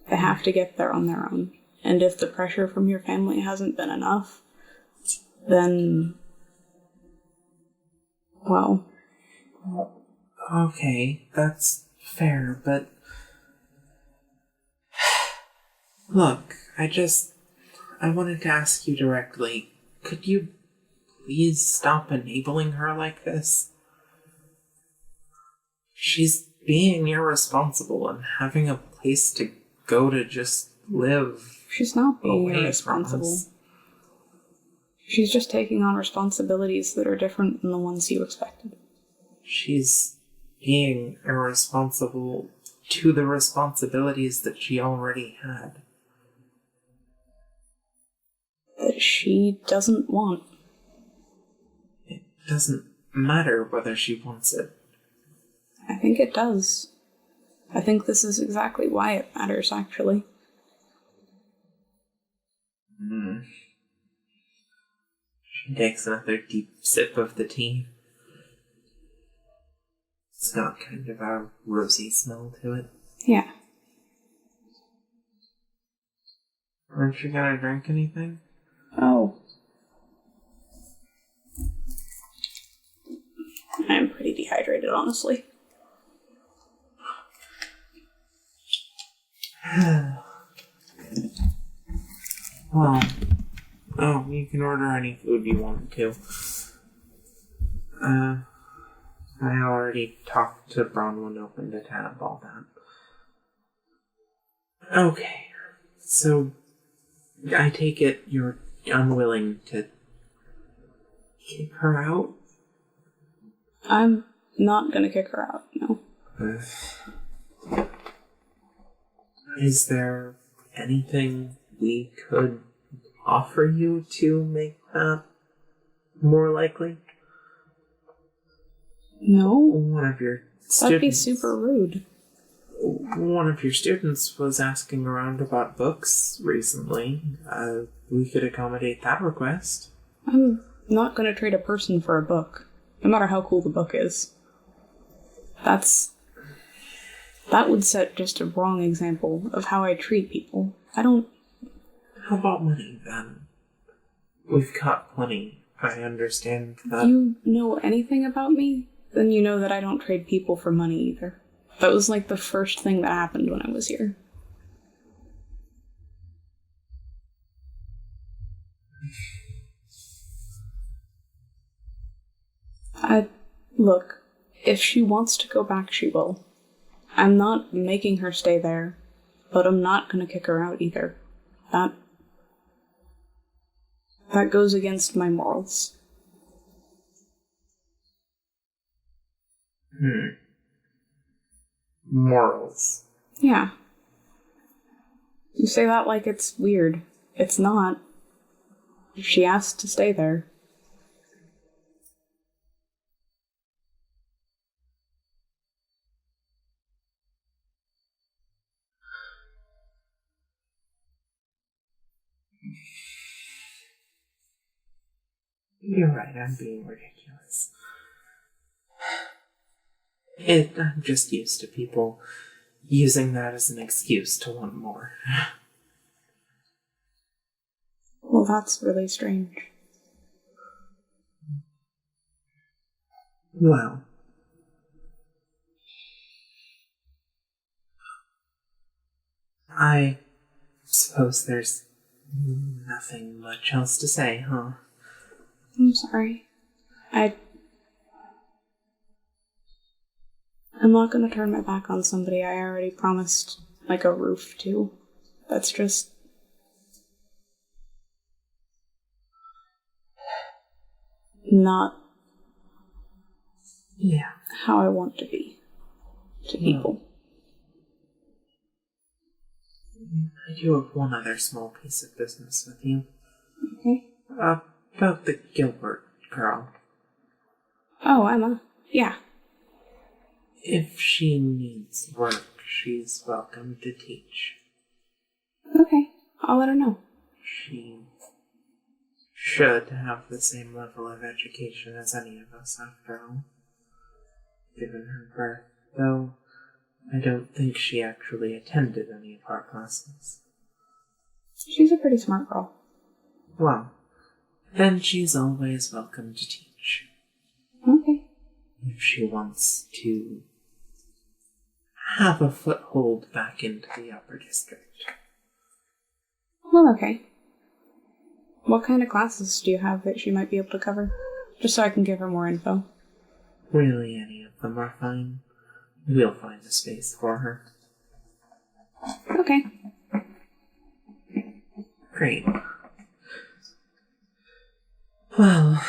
They have to get there on their own. And if the pressure from your family hasn't been enough, then... well... Okay, that's fair, but Look, I wanted to ask you directly, could you please stop enabling her like this? She's being irresponsible and having a place to go to just live. She's not being away from irresponsible. us. She's just taking on responsibilities that are different than the ones you expected. She's being irresponsible to the responsibilities that she already had. That she doesn't want. It doesn't matter whether she wants it. I think it does. I think this is exactly why it matters, actually. She takes another deep sip of the tea. It's got kind of a rosy smell to it. Yeah. Aren't you gonna drink anything? Oh. I'm pretty dehydrated, honestly. Well, you can order any food you want to. I already talked to Bronwyn, opened a tab, all that. Okay, so I take it you're unwilling to kick her out? I'm not gonna kick her out, no. Is there anything we could offer you to make that more likely? No? One of your students... That'd be super rude. One of your students was asking around about books recently. We could accommodate that request. I'm not gonna trade a person for a book, no matter how cool the book is. That would set just a wrong example of how I treat people. I don't... How about money, then? We've got plenty. I understand that... You know anything about me? Then you know that I don't trade people for money either. That was like the first thing that happened when I was here. Look, if she wants to go back, she will. I'm not making her stay there, but I'm not gonna kick her out either. That goes against my morals. Morals. Yeah. You say that like it's weird. It's not. She asked to stay there. You're right, I'm being ridiculous. I'm just used to people using that as an excuse to want more. Well, that's really strange. Well, I suppose there's nothing much else to say, huh? I'm sorry. I'm not gonna turn my back on somebody I already promised, like, a roof to. That's just... not... Yeah. how I want to be. To people. I do have one other small piece of business with you. Okay. About the Gilbert girl. Oh, Emma. Yeah. If she needs work, she's welcome to teach. Okay. I'll let her know. She should have the same level of education as any of us, after all. Given her birth, though I don't think she actually attended any of our classes. She's a pretty smart girl. Well, then she's always welcome to teach. Okay. If she wants to have a foothold back into the upper district. Well, okay. What kind of classes do you have that she might be able to cover? Just so I can give her more info. Really, any of them are fine. We'll find a space for her. Okay. Great. Well,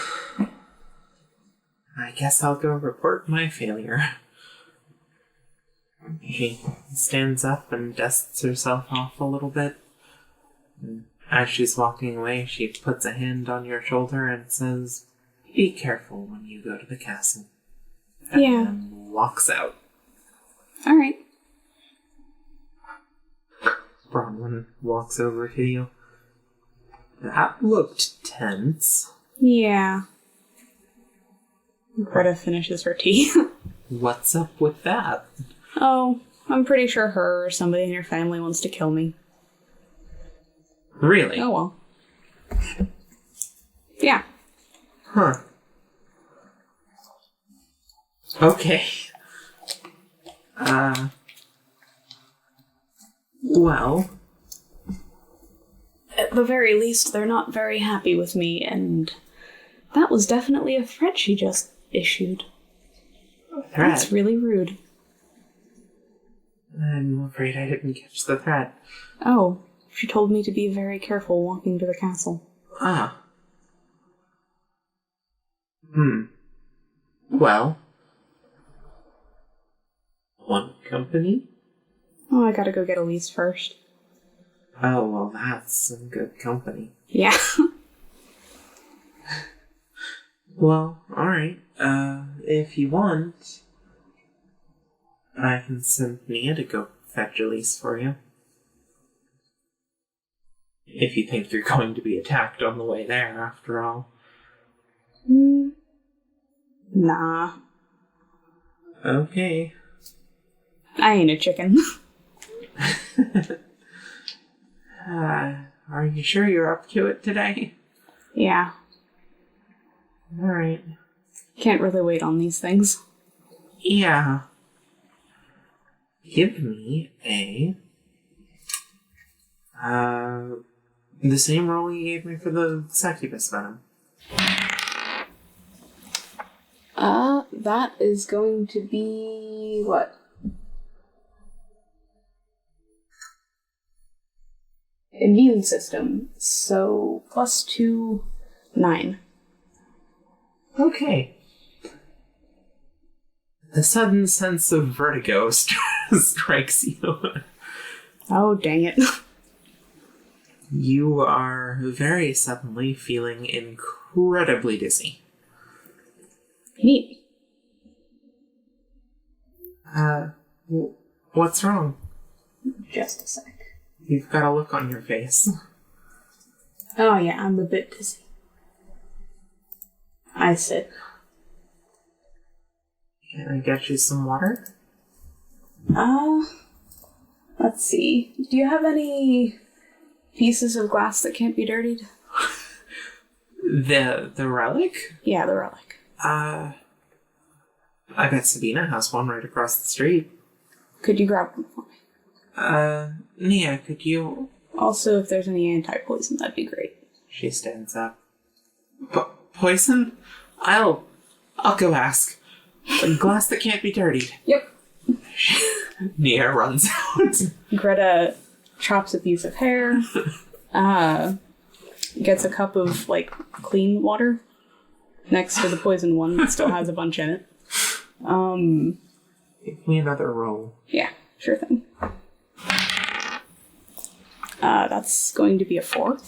I guess I'll go report my failure. She stands up and dusts herself off a little bit. And as she's walking away, she puts a hand on your shoulder and says, "Be careful when you go to the castle." And then walks out. Alright. Bronwyn walks over to you. That looked tense. Yeah. Greta finishes her tea. What's up with that? Oh, I'm pretty sure her or somebody in your family wants to kill me. Really? Oh well. Yeah. Huh. Okay. Well. At the very least, they're not very happy with me, and that was definitely a threat she just issued. That's really rude. I'm afraid I didn't catch the threat. Oh, she told me to be very careful walking to the castle. Ah. Well. One company? Oh, I gotta go get Elise first. Oh, well, that's some good company. Yeah. Well, alright. If you want, I can send Nia to go fetch Elise for you. If you think you're going to be attacked on the way there, after all. Nah. Okay. I ain't a chicken. Are you sure you're up to it today? Yeah. Alright. Can't really wait on these things. Yeah. Give me the same roll you gave me for the succubus venom. That is going to be... what? Immune system. So, +2, 9. Okay. A sudden sense of vertigo strikes you. Oh, dang it. You are very suddenly feeling incredibly dizzy. Neat. What's wrong? Just a sec. You've got a look on your face. Oh yeah, I'm a bit dizzy. I sit. Can I get you some water? Let's see. Do you have any pieces of glass that can't be dirtied? The relic? Yeah, the relic. I bet Sabina has one right across the street. Could you grab one for me? Nia, could you... Also, if there's any anti-poison, that'd be great. She stands up. Poison? I'll go ask. A glass that can't be dirtied. Yep. Nia runs out. Greta chops a piece of hair, gets a cup of, clean water next to the poison one that still has a bunch in it. Give me another roll. Yeah, sure thing. That's going to be a 4.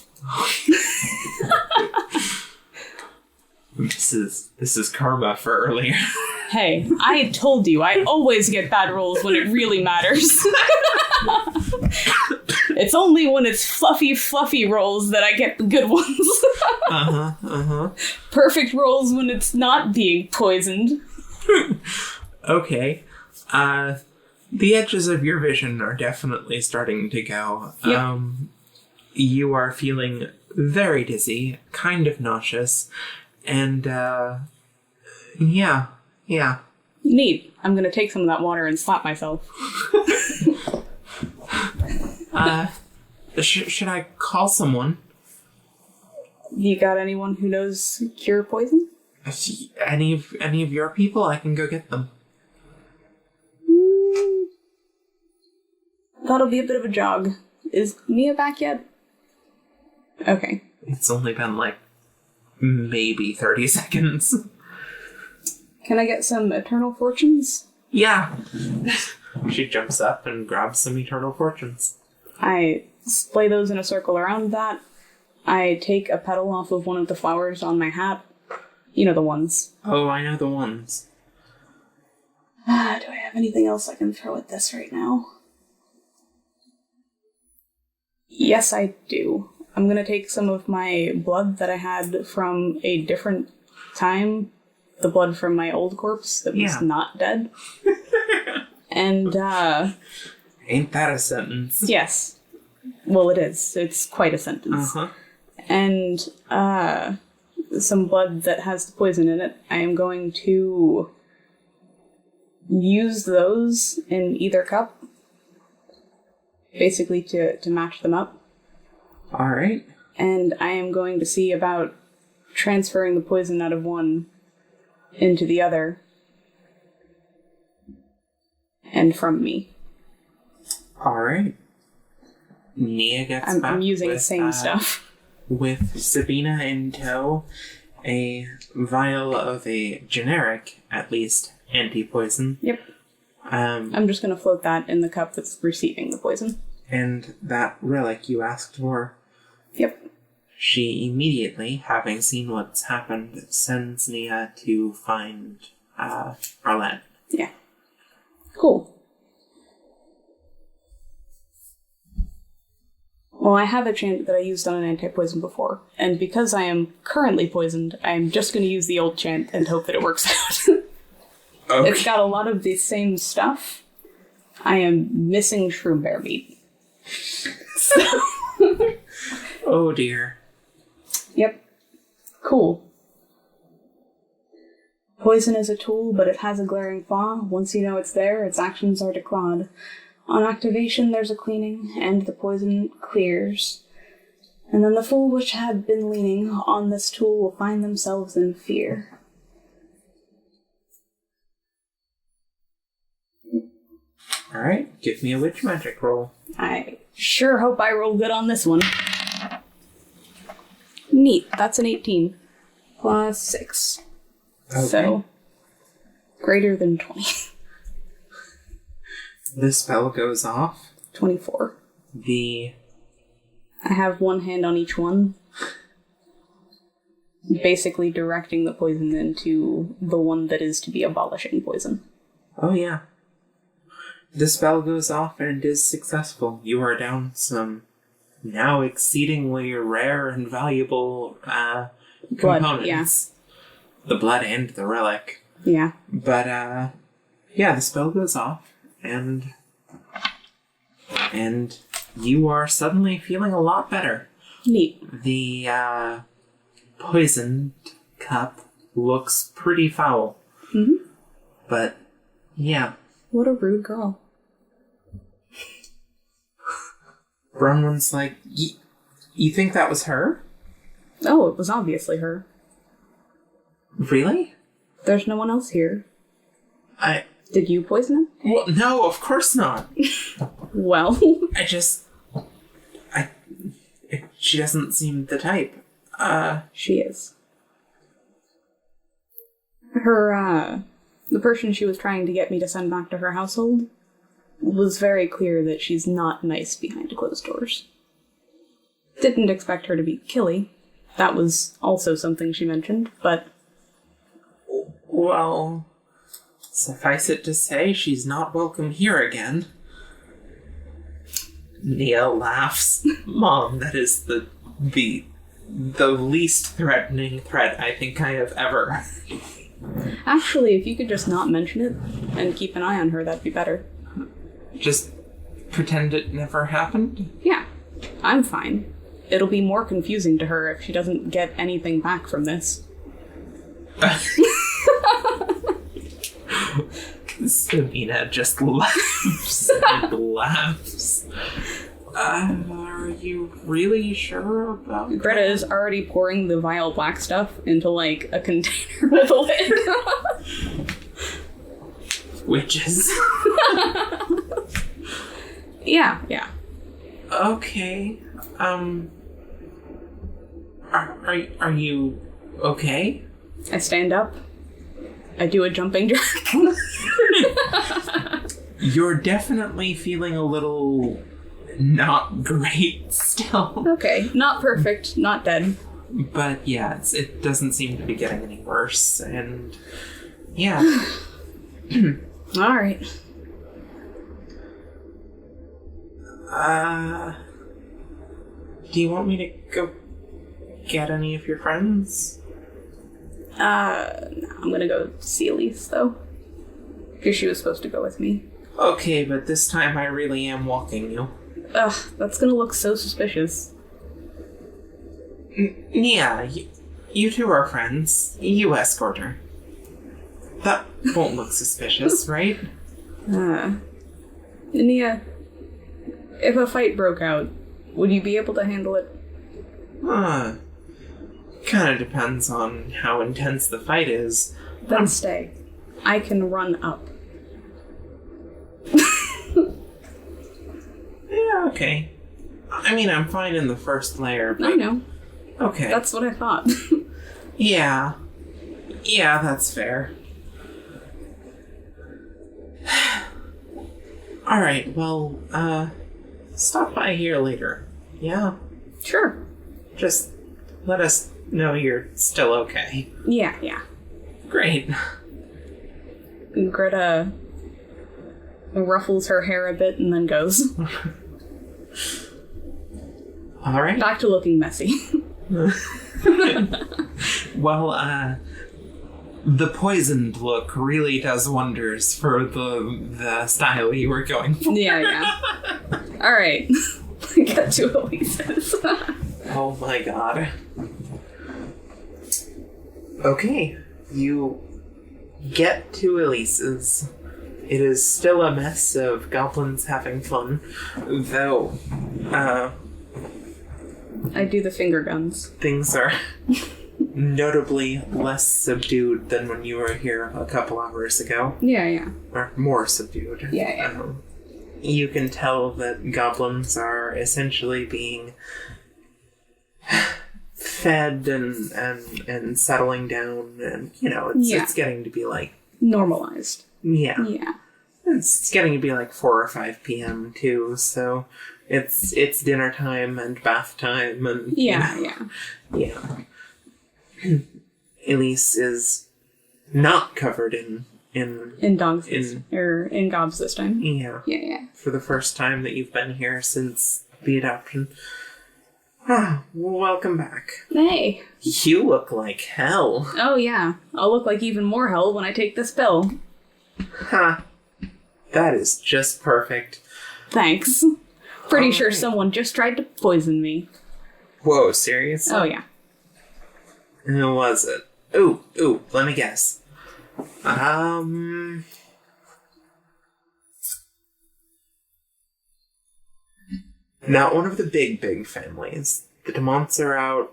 This is karma for earlier. Hey, I told you, I always get bad rolls when it really matters. It's only when it's fluffy rolls that I get the good ones. Perfect rolls when it's not being poisoned. Okay. The edges of your vision are definitely starting to go. Yep. You are feeling very dizzy, kind of nauseous, and, yeah. Neat. I'm gonna take some of that water and slap myself. Should I call someone? You got anyone who knows cure poison? Any of your people? I can go get them. That'll be a bit of a jog. Is Mia back yet? Okay. It's only been like maybe 30 seconds. Can I get some Eternal Fortunes? Yeah. She jumps up and grabs some Eternal Fortunes. I splay those in a circle around that. I take a petal off of one of the flowers on my hat. You know the ones. Oh, I know the ones. Do I have anything else I can throw at this right now? Yes, I do. I'm gonna take some of my blood that I had from a different time. The blood from my old corpse that was not dead. And, Ain't that a sentence? Yes. Well, it is. It's quite a sentence. Uh-huh. And, some blood that has the poison in it. I am going to use those in either cup. Basically to match them up. Alright. And I am going to see about transferring the poison out of one into the other. And from me. Alright. Nia gets back I'm using with, the same stuff. With Sabina in tow, a vial of a generic, at least, anti-poison. Yep. I'm just going to float that in the cup that's receiving the poison. And that relic you asked for. Yep. She immediately, having seen what's happened, sends Nia to find Arlette. Yeah. Cool. Well, I have a chant that I used on an anti-poison before, and because I am currently poisoned, I'm just going to use the old chant and hope that it works out. Okay. It's got a lot of the same stuff. I am missing shroom bear meat. So. Oh dear. Yep. Cool. Poison is a tool, but it has a glaring flaw. Once you know it's there, its actions are declawed. On activation, there's a cleaning, and the poison clears. And then the fool which had been leaning on this tool will find themselves in fear. Alright, give me a witch magic roll. I sure hope I roll good on this one. Neat, that's an 18. Plus 6. Okay. So, greater than 20. The spell goes off. 24. I have one hand on each one. Basically directing the poison into the one that is to be abolishing poison. Oh yeah. The spell goes off and is successful. You are down some now exceedingly rare and valuable Blood, components. Yeah. The blood and the relic. Yeah. But yeah, the spell goes off and you are suddenly feeling a lot better. Neat. The poisoned cup looks pretty foul. Mm-hmm. But yeah. What a rude girl. Bronwyn's like, you think that was her? Oh, it was obviously her. Really? There's no one else here. Did you poison it? Well, no, of course not. Well. She doesn't seem the type. She is. The person she was trying to get me to send back to her household was very clear that she's not nice behind closed doors. Didn't expect her to be killy. That was also something she mentioned, but... Well, suffice it to say, she's not welcome here again. Nia laughs. Mom, that is the least threatening threat I think I have ever. Actually, if you could just not mention it and keep an eye on her, that'd be better. Just pretend it never happened? Yeah, I'm fine. It'll be more confusing to her if she doesn't get anything back from this. Sabina just laughs and laughs. Are you really sure about Greta that? is already pouring the vile black stuff into, like, a container with a lid. Witches. Yeah. Okay. Are you okay? I stand up. I do a jumping jack. You're definitely feeling a little not great still. Okay. Not perfect. Not dead. But yeah, it doesn't seem to be getting any worse, and yeah. Alright. Do you want me to go get any of your friends? No, I'm gonna go see Elise, though. Because she was supposed to go with me. Okay, but this time I really am walking you. Ugh, that's gonna look so suspicious. Yeah, you two are friends. You escort her. That won't look suspicious, right? Nia, if a fight broke out, would you be able to handle it? Kind of depends on how intense the fight is. Then stay. I can run up. Yeah, okay. I mean, I'm fine in the first layer, but... I know. Okay. That's what I thought. Yeah. Yeah, that's fair. Alright, well, stop by here later. Yeah? Sure. Just let us know you're still okay. Yeah. Great. Greta ruffles her hair a bit and then goes. Alright. Back to looking messy. Well, the poisoned look really does wonders for the style you were going for. Yeah. Alright. Get to Elise's. Oh my god. Okay, you get to Elise's. It is still a mess of goblins having fun, though, I do the finger guns. things are notably less subdued than when you were here a couple hours ago. Yeah. Or more subdued. Yeah. You can tell that goblins are essentially being fed and settling down, and, it's getting to be like... Normalized. Yeah. Yeah. It's getting to be like 4 or 5 p.m. too, so it's dinner time and bath time and... Yeah. Elise is not covered in dogs or in gobs this time. Yeah. For the first time that you've been here since the adoption. Welcome back. Hey. You look like hell. Oh yeah. I'll look like even more hell when I take this pill. That is just perfect. Thanks. Pretty sure someone just tried to poison me. Whoa, serious? Oh yeah. Who was it? Ooh, let me guess. Not one of the big families. The Demonts are out,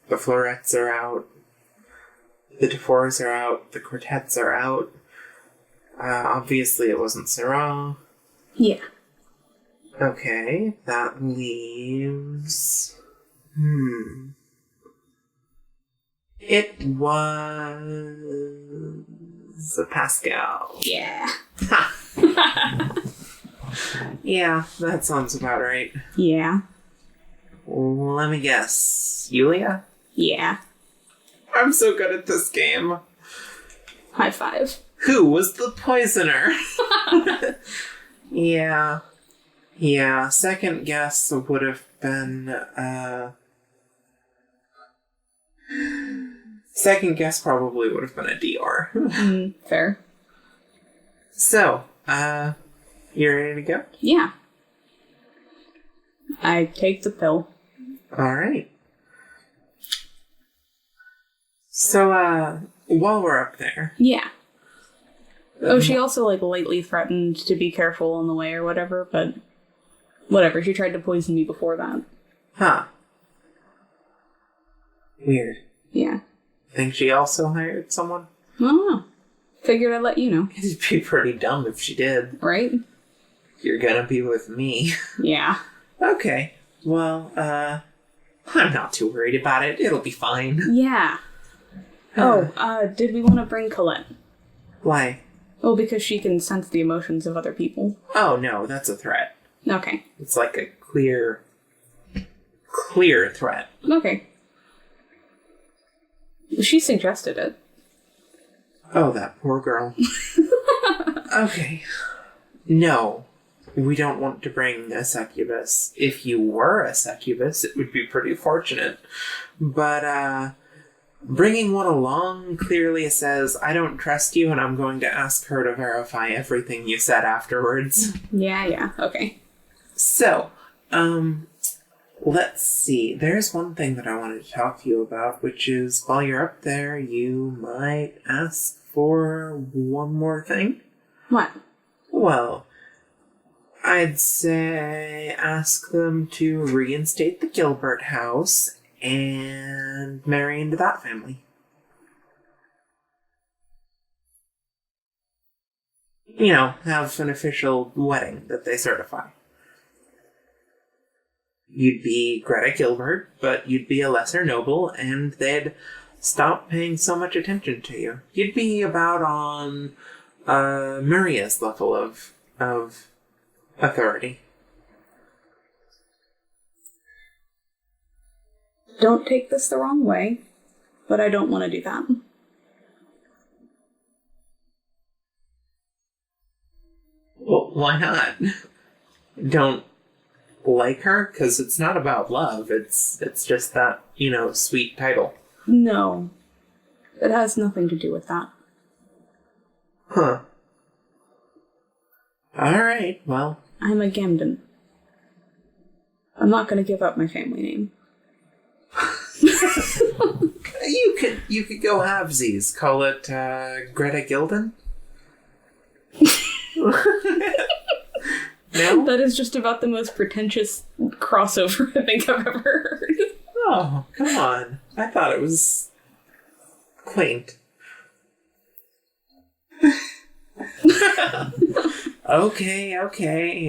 the Florettes are out, the Defores are out, the Quartets are out. Obviously it wasn't Sarah. Yeah. Okay, that leaves... It was... Pascal. Yeah. Yeah, that sounds about right. Yeah. Let me guess. Yulia? Yeah. I'm so good at this game. High five. Who was the poisoner? Yeah. Second guess would have been, Second guess probably would have been a DR. Fair. So, you ready to go? Yeah. I take the pill. Alright. So, while we're up there... Yeah. Oh, she also, lightly threatened to be careful on the way or whatever, but... Whatever, she tried to poison me before that. Huh. Weird. Yeah. Think she also hired someone? I don't know. Figured I'd let you know. It'd be pretty dumb if she did. Right? You're gonna be with me. Yeah. Okay. Well, I'm not too worried about it. It'll be fine. Yeah. Did we want to bring Colette? Why? Well, because she can sense the emotions of other people. Oh, no, that's a threat. Okay. It's like a clear threat. Okay. She suggested it. Oh, that poor girl. Okay. No, we don't want to bring a succubus. If you were a succubus, it would be pretty fortunate. But, bringing one along clearly says, I don't trust you and I'm going to ask her to verify everything you said afterwards. Yeah, okay. So, let's see. There's one thing that I wanted to talk to you about, which is while you're up there, you might ask for one more thing. What? Well, I'd say ask them to reinstate the Gilbert house and marry into that family. You know, have an official wedding that they certify. You'd be Greta Gilbert, but you'd be a lesser noble, and they'd stop paying so much attention to you. You'd be about on Maria's level of authority. Don't take this the wrong way, but I don't want to do that. Well, why not? Don't like her? Because it's not about love. It's just that, sweet title. No. It has nothing to do with that. Huh. Alright, well. I'm a Gamden. I'm not going to give up my family name. You could go halvesies. Call it Greta Gilden? No? That is just about the most pretentious crossover I think I've ever heard. Oh, come on. I thought it was quaint. Okay.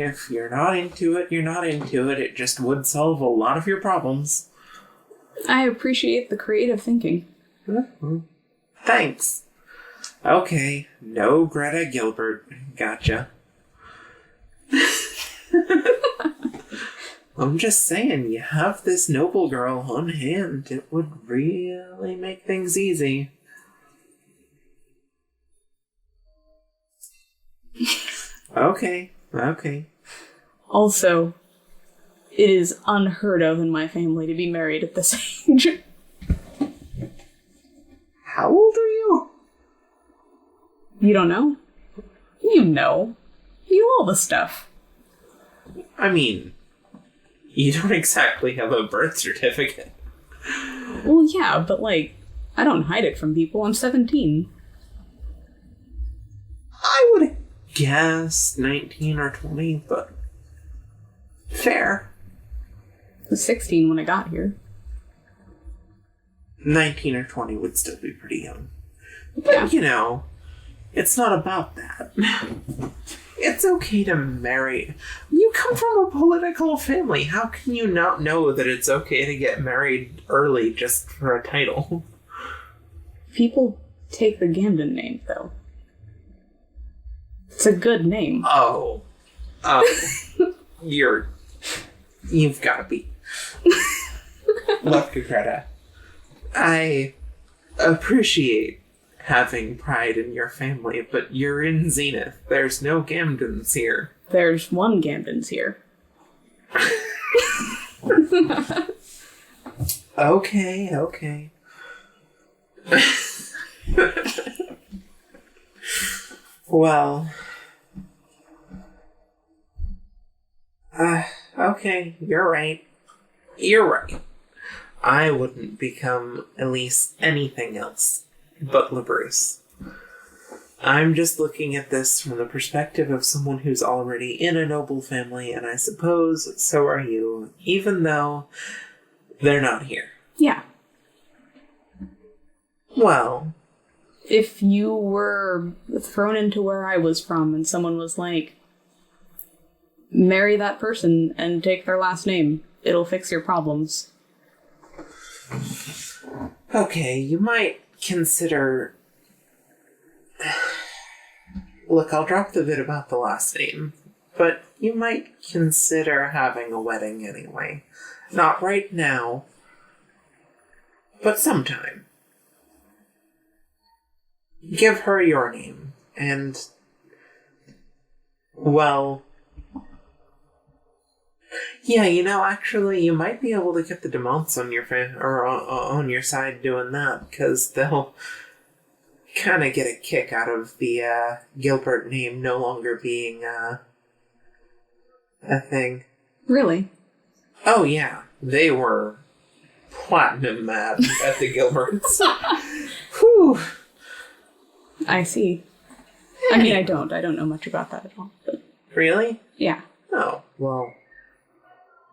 If you're not into it, you're not into it. It just would solve a lot of your problems. I appreciate the creative thinking. Mm-hmm. Thanks. Okay, no Greta Gilbert. Gotcha. I'm just saying, you have this noble girl on hand. It would really make things easy. Okay. Also, it is unheard of in my family to be married at this age. How old are you? You don't know? You know. You all the stuff. I mean, you don't exactly have a birth certificate. Well, yeah, but I don't hide it from people. I'm 17. I would have guessed 19 or 20, but fair. I was 16 when I got here. 19 or 20 would still be pretty young. But, it's not about that. It's okay to marry. You come from a political family. How can you not know that it's okay to get married early just for a title? People take the Gamden name, though. It's a good name. Oh. You've got to be. Look, Greta, I appreciate having pride in your family, but you're in Zenith. There's no Gamdens here. There's one Gamdens here. Okay. Well. Okay, you're right. I wouldn't become Elise anything else but LaBruce. I'm just looking at this from the perspective of someone who's already in a noble family, and I suppose so are you, even though they're not here. Yeah. Well, if you were thrown into where I was from and someone was like, marry that person and take their last name, it'll fix your problems. Okay, you might consider... Look, I'll drop the bit about the last name, but you might consider having a wedding anyway. Not right now, but sometime. Give her your name, and... well... yeah, actually, you might be able to get the Demonts on your on your side doing that, because they'll kind of get a kick out of the Gilbert name no longer being a thing. Really? Oh yeah, they were platinum mad at the Gilberts. Whew. I see. I mean, I don't know much about that at all. But... really? yeah. Oh, well...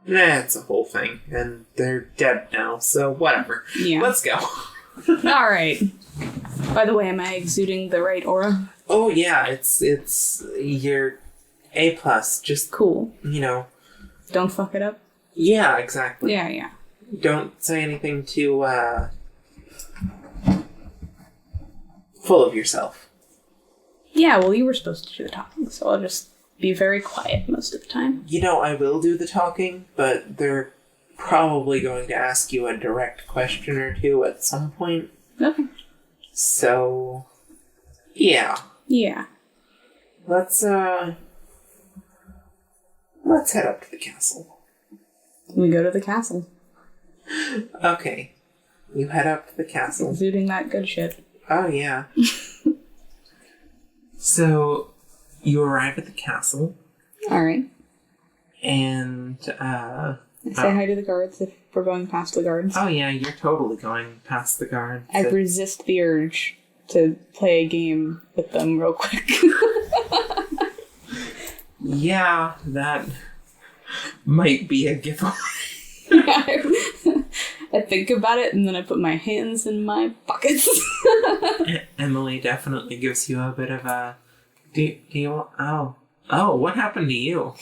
that's a whole thing, and they're dead now, so whatever. Yeah. Let's go. Alright. By the way, am I exuding the right aura? Oh yeah, it's your A+, just... cool. Don't fuck it up? Yeah, exactly. Yeah. Don't say anything too, full of yourself. Yeah, well, you were supposed to do the talking, so I'll just be very quiet most of the time. I will do the talking, but they're probably going to ask you a direct question or two at some point. Okay. So, yeah. Yeah. Let's head up to the castle. We go to the castle. Okay. You head up to the castle. Exuding that good shit. Oh, yeah. So, you arrive at the castle. Alright. And, I say hi to the guards if we're going past the guards. oh, yeah, you're totally going past the guards. I resist the urge to play a game with them real quick. Yeah, that might be a giveaway. I think about it and then I put my hands in my pockets. Emily definitely gives you a bit of a... Do you... Oh, what happened to you?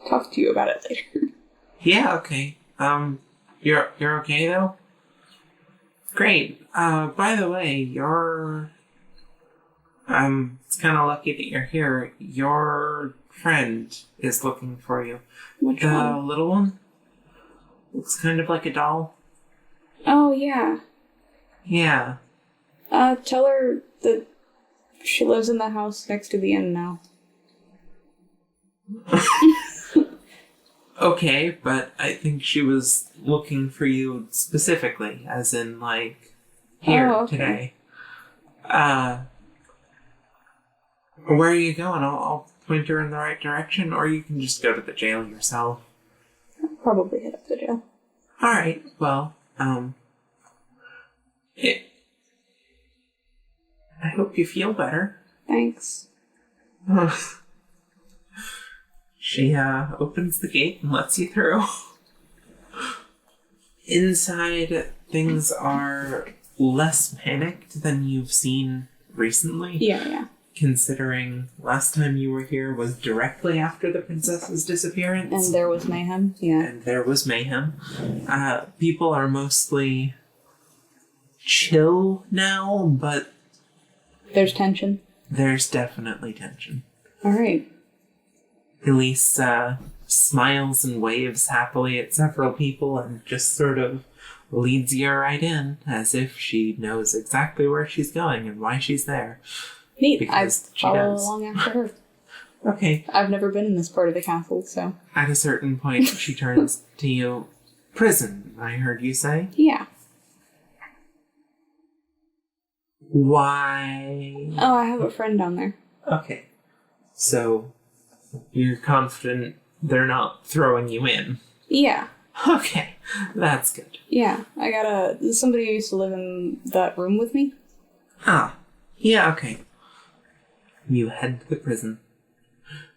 Talk to you about it later. Yeah, okay. You're okay, though? Great. By the way, you're... it's kind of lucky that you're here. Your friend is looking for you. Which the one? Little one? Looks kind of like a doll. Oh, yeah. Yeah. Tell her that she lives in the house next to the inn now. Okay, but I think she was looking for you specifically, as in, like, here today. Where are you going? I'll point her in the right direction, or you can just go to the jail yourself. I'll probably head up to the jail. Alright, well, I hope you feel better. Thanks. She opens the gate and lets you through. Inside, things are less panicked than you've seen recently. Yeah. Considering last time you were here was directly after the princess's disappearance. And there was mayhem, yeah. And there was mayhem. People are mostly chill now, but... there's tension? There's definitely tension. Alright. Elise smiles and waves happily at several people and just sort of leads you right in, as if she knows exactly where she's going and why she's there. Neat. I follow along after her. Okay. I've never been in this part of the castle, so... At a certain point, she turns to you. Prison, I heard you say? Yeah. Why? Oh, I have a friend down there. Okay. So, you're confident they're not throwing you in? Yeah. Okay, that's good. Yeah, I got somebody who used to live in that room with me. Ah, Yeah, okay. You head to the prison.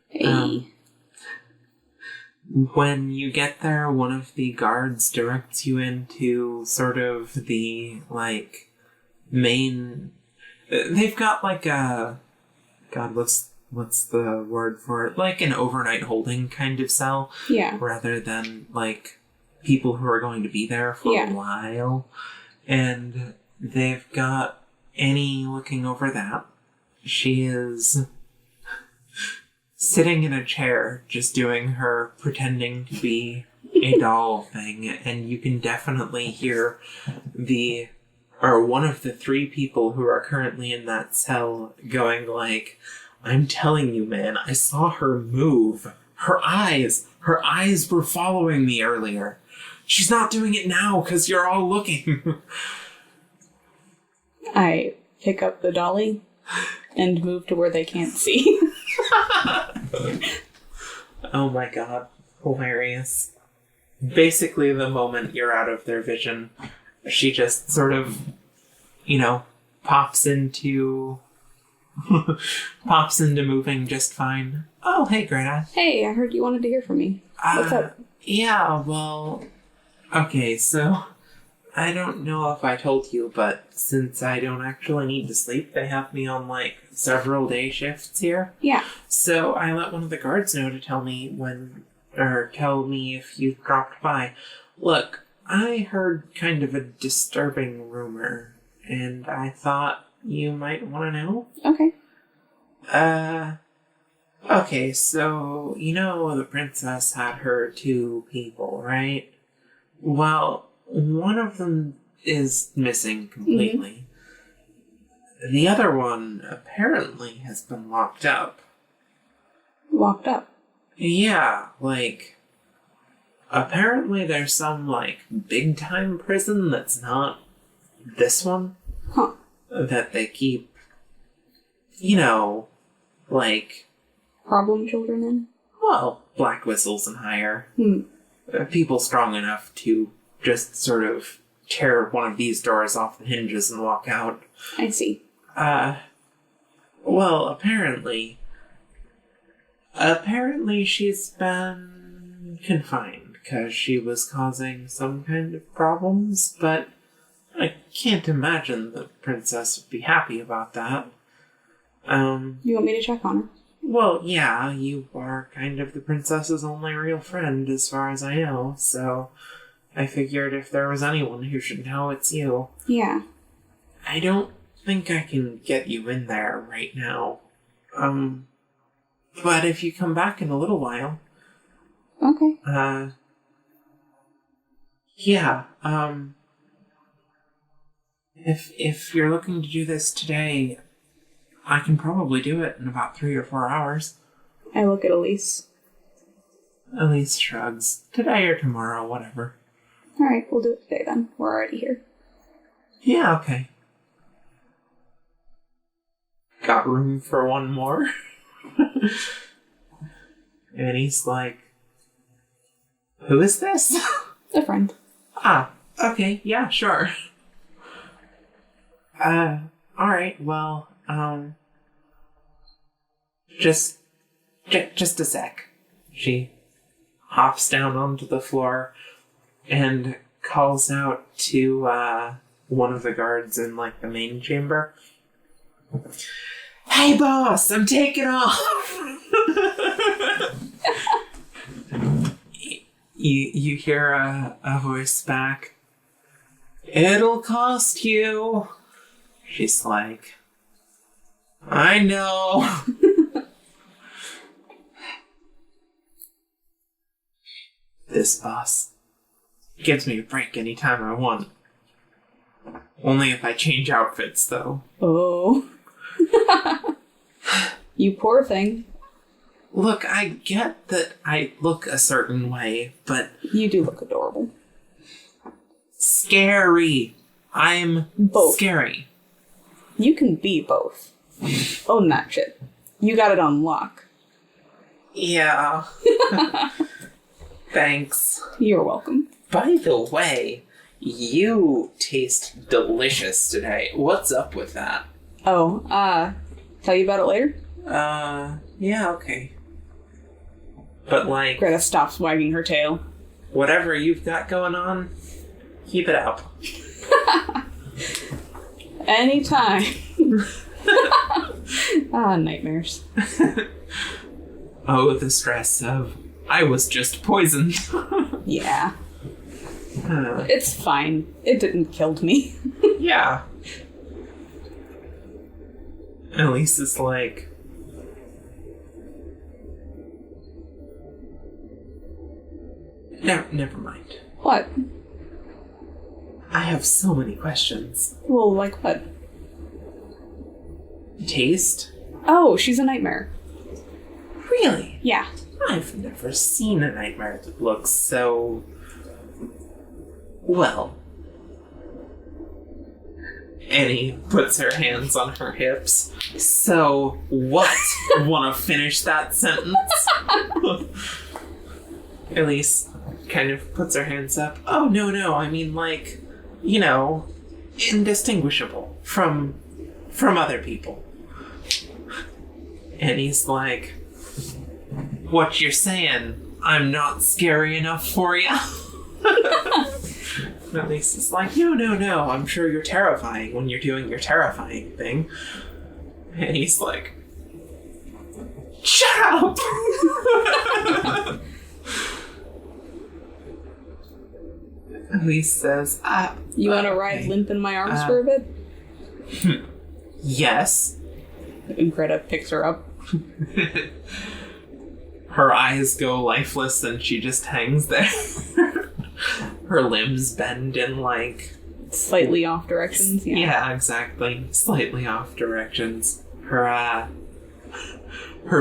Hey. When you get there, one of the guards directs you into sort of the, like, main... They've got, like, a... God, what's the word for it? Like an overnight holding kind of cell. Yeah. Rather than, like, people who are going to be there for a while. And they've got Annie looking over that. She is sitting in a chair, just doing her pretending to be a doll thing, and you can definitely hear one of the 3 people who are currently in that cell going like, I'm telling you, man, I saw her move. Her eyes were following me earlier. She's not doing it now because you're all looking. I pick up the dolly and move to where they can't see. Oh my god. Hilarious. Basically, the moment you're out of their vision, she just sort of, pops into moving just fine. Oh, hey, Greta. Hey, I heard you wanted to hear from me. What's up? Yeah, well, okay, so I don't know if I told you, but since I don't actually need to sleep, they have me on, like, several day shifts here. Yeah. So I let one of the guards know to tell me if you dropped by. Look, I heard kind of a disturbing rumor, and I thought you might want to know. Okay. Okay, so, the princess had her 2 people, right? Well, one of them is missing completely. Mm-hmm. The other one apparently has been locked up. Locked up? Yeah, apparently there's some, big-time prison that's not this one. Huh. That they keep, Problem children in? well, black whistles and higher. People strong enough to just sort of tear one of these doors off the hinges and walk out. I see. Well, apparently she's been confined because she was causing some kind of problems, but I can't imagine the princess would be happy about that. You want me to check on her? Well, yeah, you are kind of the princess's only real friend, as far as I know, so I figured if there was anyone who should know, it's you. Yeah. I don't think I can get you in there right now. But if you come back in a little while... Okay. Yeah, If you're looking to do this today, I can probably do it in about 3 or 4 hours. I look at Elise. Elise shrugs. Today or tomorrow, whatever. Alright, we'll do it today then. We're already here. Yeah, okay. Got room for one more? And he's like, who is this? A friend. Ah, okay, yeah, sure. Alright, well, just a sec. She hops down onto the floor and calls out to, one of the guards in, the main chamber. Hey, boss, I'm taking off! you hear a voice back. It'll cost you. She's like, I know. This boss gives me a break anytime I want. Only if I change outfits, though. Oh. You poor thing. Look, I get that I look a certain way, but... You do look adorable. Scary. I'm both. Scary. You can be both. Own that shit. You got it on lock. Yeah. Thanks. You're welcome. By the way, you taste delicious today. What's up with that? Oh, tell you about it later? Yeah, okay. But, like... Greta stops wagging her tail. Whatever you've got going on, keep it up. Anytime. Nightmares. Oh, the stress of, I was just poisoned. Yeah. It's fine. It didn't kill me. Yeah. At least it's like... Never mind. What? I have so many questions. Well, like what? Taste? Oh, she's a nightmare. Really? Yeah. I've never seen a nightmare that looks so... well. Annie puts her hands on her hips. So, what? Want to finish that sentence? Elise kind of puts her hands up. Oh, no, I mean, like, you know, indistinguishable from other people. And he's like, what you're saying, I'm not scary enough for you? And Elise is like, no, I'm sure you're terrifying when you're doing your terrifying thing. And he's like, shut up! Elise says, You want to ride limp in my arms for a bit? Yes. And Greta picks her up. Her eyes go lifeless and she just hangs there. Her limbs bend in like... slightly off directions, yeah. Yeah, exactly. Slightly off directions. Her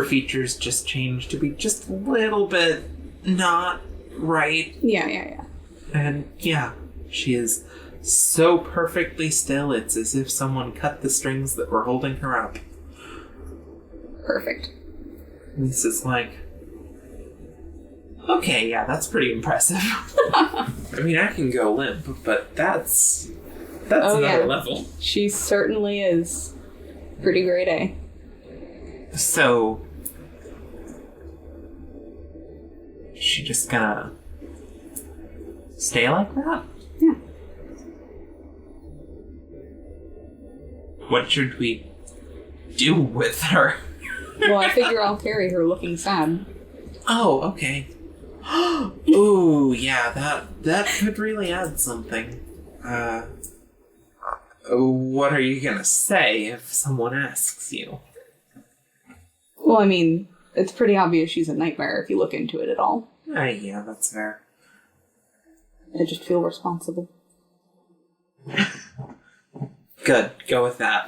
features just change to be just a little bit not right. Yeah. And yeah, she is so perfectly still, it's as if someone cut the strings that were holding her up. Perfect. This is like... okay, yeah, that's pretty impressive. I mean, I can go limp, but that's another level. She certainly is. Pretty great, eh? So... she just gonna... stay like that? Yeah. What should we do with her? Well, I figure I'll carry her looking sad. Oh, okay. Ooh, yeah, that could really add something. What are you gonna say if someone asks you? Well, I mean, it's pretty obvious she's a nightmare if you look into it at all. Yeah, that's fair. I just feel responsible. Good, go with that.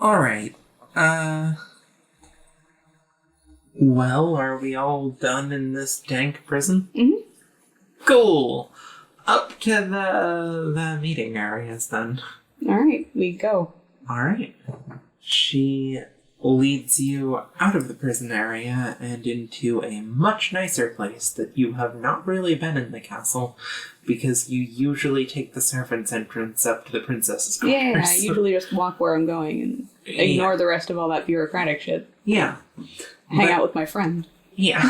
Alright. Well, are we all done in this dank prison? Mm-hmm. Cool. Up to the meeting areas then. Alright, we go. Alright. She leads you out of the prison area and into a much nicer place that you have not really been in the castle, because you usually take the servants' entrance up to the princess's quarters. Yeah, I usually just walk where I'm going and ignore the rest of all that bureaucratic shit. Yeah. Hang out with my friend. Yeah.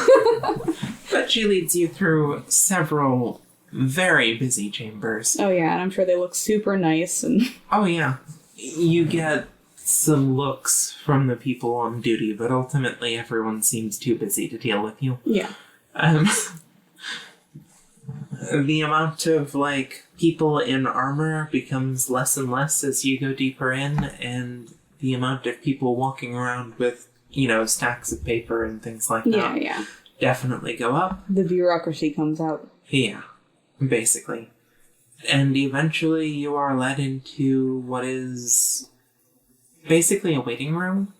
But she leads you through several very busy chambers. Oh yeah, and I'm sure they look super nice and... Oh yeah. You get some looks from the people on duty, but ultimately everyone seems too busy to deal with you. Yeah. The amount of, like, people in armor becomes less and less as you go deeper in, and the amount of people walking around with, you know, stacks of paper and things like that Yeah. definitely go up. The bureaucracy comes out. Yeah, basically. And eventually you are led into what is basically a waiting room.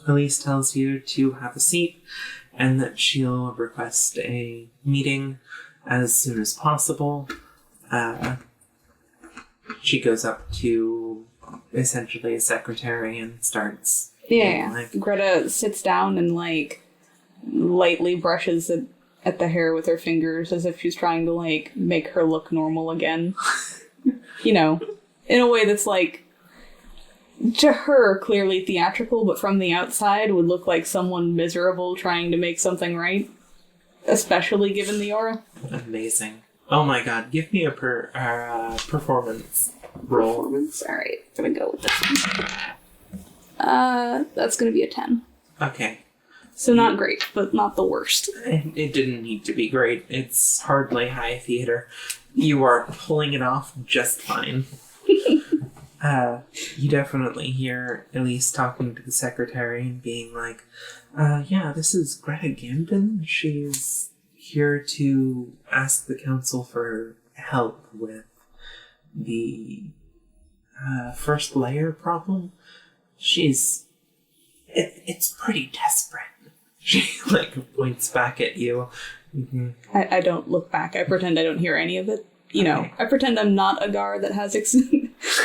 Elise tells you to have a seat and that she'll request a meeting as soon as possible. She goes up to essentially a secretary and starts... Yeah. Greta sits down and, like, lightly brushes at the hair with her fingers as if she's trying to, like, make her look normal again. You know, in a way that's, like, to her, clearly theatrical, but from the outside would look like someone miserable trying to make something right. Especially given the aura. Amazing. Oh my god, give me a performance roll. Performance? Alright, gonna go with this one. That's gonna be a 10. Okay. So not great, but not the worst. It didn't need to be great. It's hardly high theater. You are pulling it off just fine. You definitely hear Elise talking to the secretary and being like, yeah, this is Greta Gambin. She's here to ask the council for help with the first layer problem. It's pretty desperate. She, like, points back at you. Mm-hmm. I don't look back. I pretend I don't hear any of it. You know, I pretend I'm not a Gar that has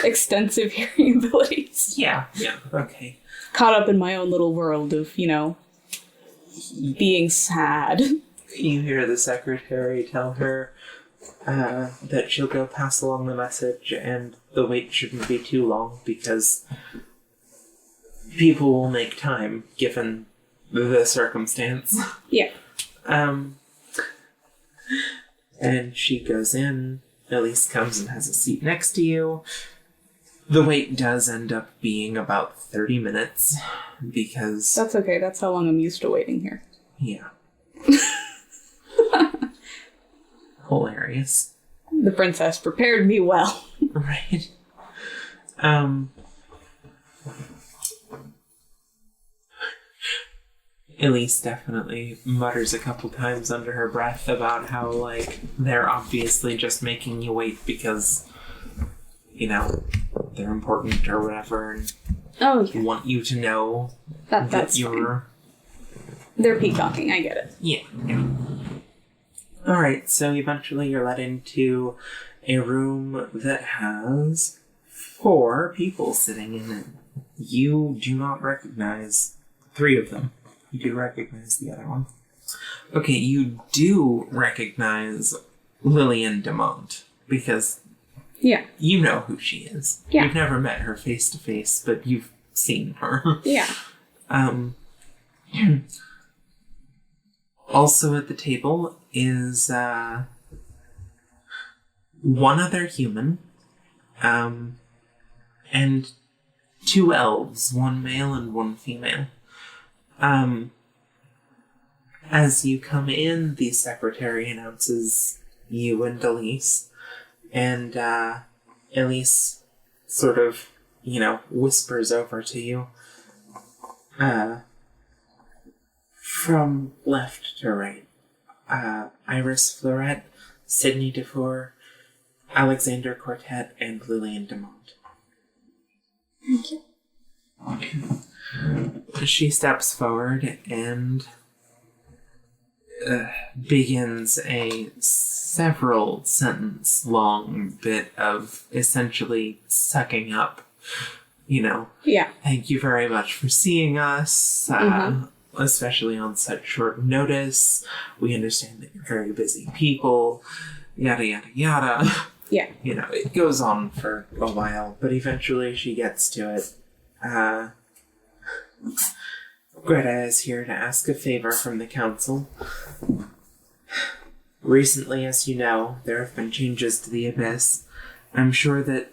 extensive hearing abilities. Yeah, okay. Caught up in my own little world of, you know, being sad. You hear the secretary tell her that she'll go pass along the message and the wait shouldn't be too long because people will make time given the circumstance. Yeah. And she goes in. Elise comes and has a seat next to you. The wait does end up being about 30 minutes because... That's okay. That's how long I'm used to waiting here. Yeah. Hilarious. The princess prepared me well. Right. Elise definitely mutters a couple times under her breath about how, like, they're obviously just making you wait because, you know, they're important or whatever, and want you to know that you're... Fine. They're peacocking, I get it. Yeah. Alright, so eventually you're led into a room that has 4 people sitting in it. You do not recognize 3 of them. You do recognize the other one. Okay, you do recognize Lillian Demont, because you know who she is. Yeah. You've never met her face to face, but you've seen her. Yeah. Also at the table is one other human, and 2 elves, one male and one female. As you come in, the secretary announces you and Elise, and Elise sort of, you know, whispers over to you. From left to right, Iris Fleuret, Sydney Dufour, Alexander Quartet, and Lillian Demont. Thank you. She steps forward and begins a several sentence long bit of essentially sucking up, you know. Yeah. Thank you very much for seeing us, especially on such short notice. We understand that you're very busy people, yada yada yada. Yeah. You know, it goes on for a while, but eventually she gets to it. Greta is here to ask a favor from the council. Recently, as you know, there have been changes to the Abyss. I'm sure that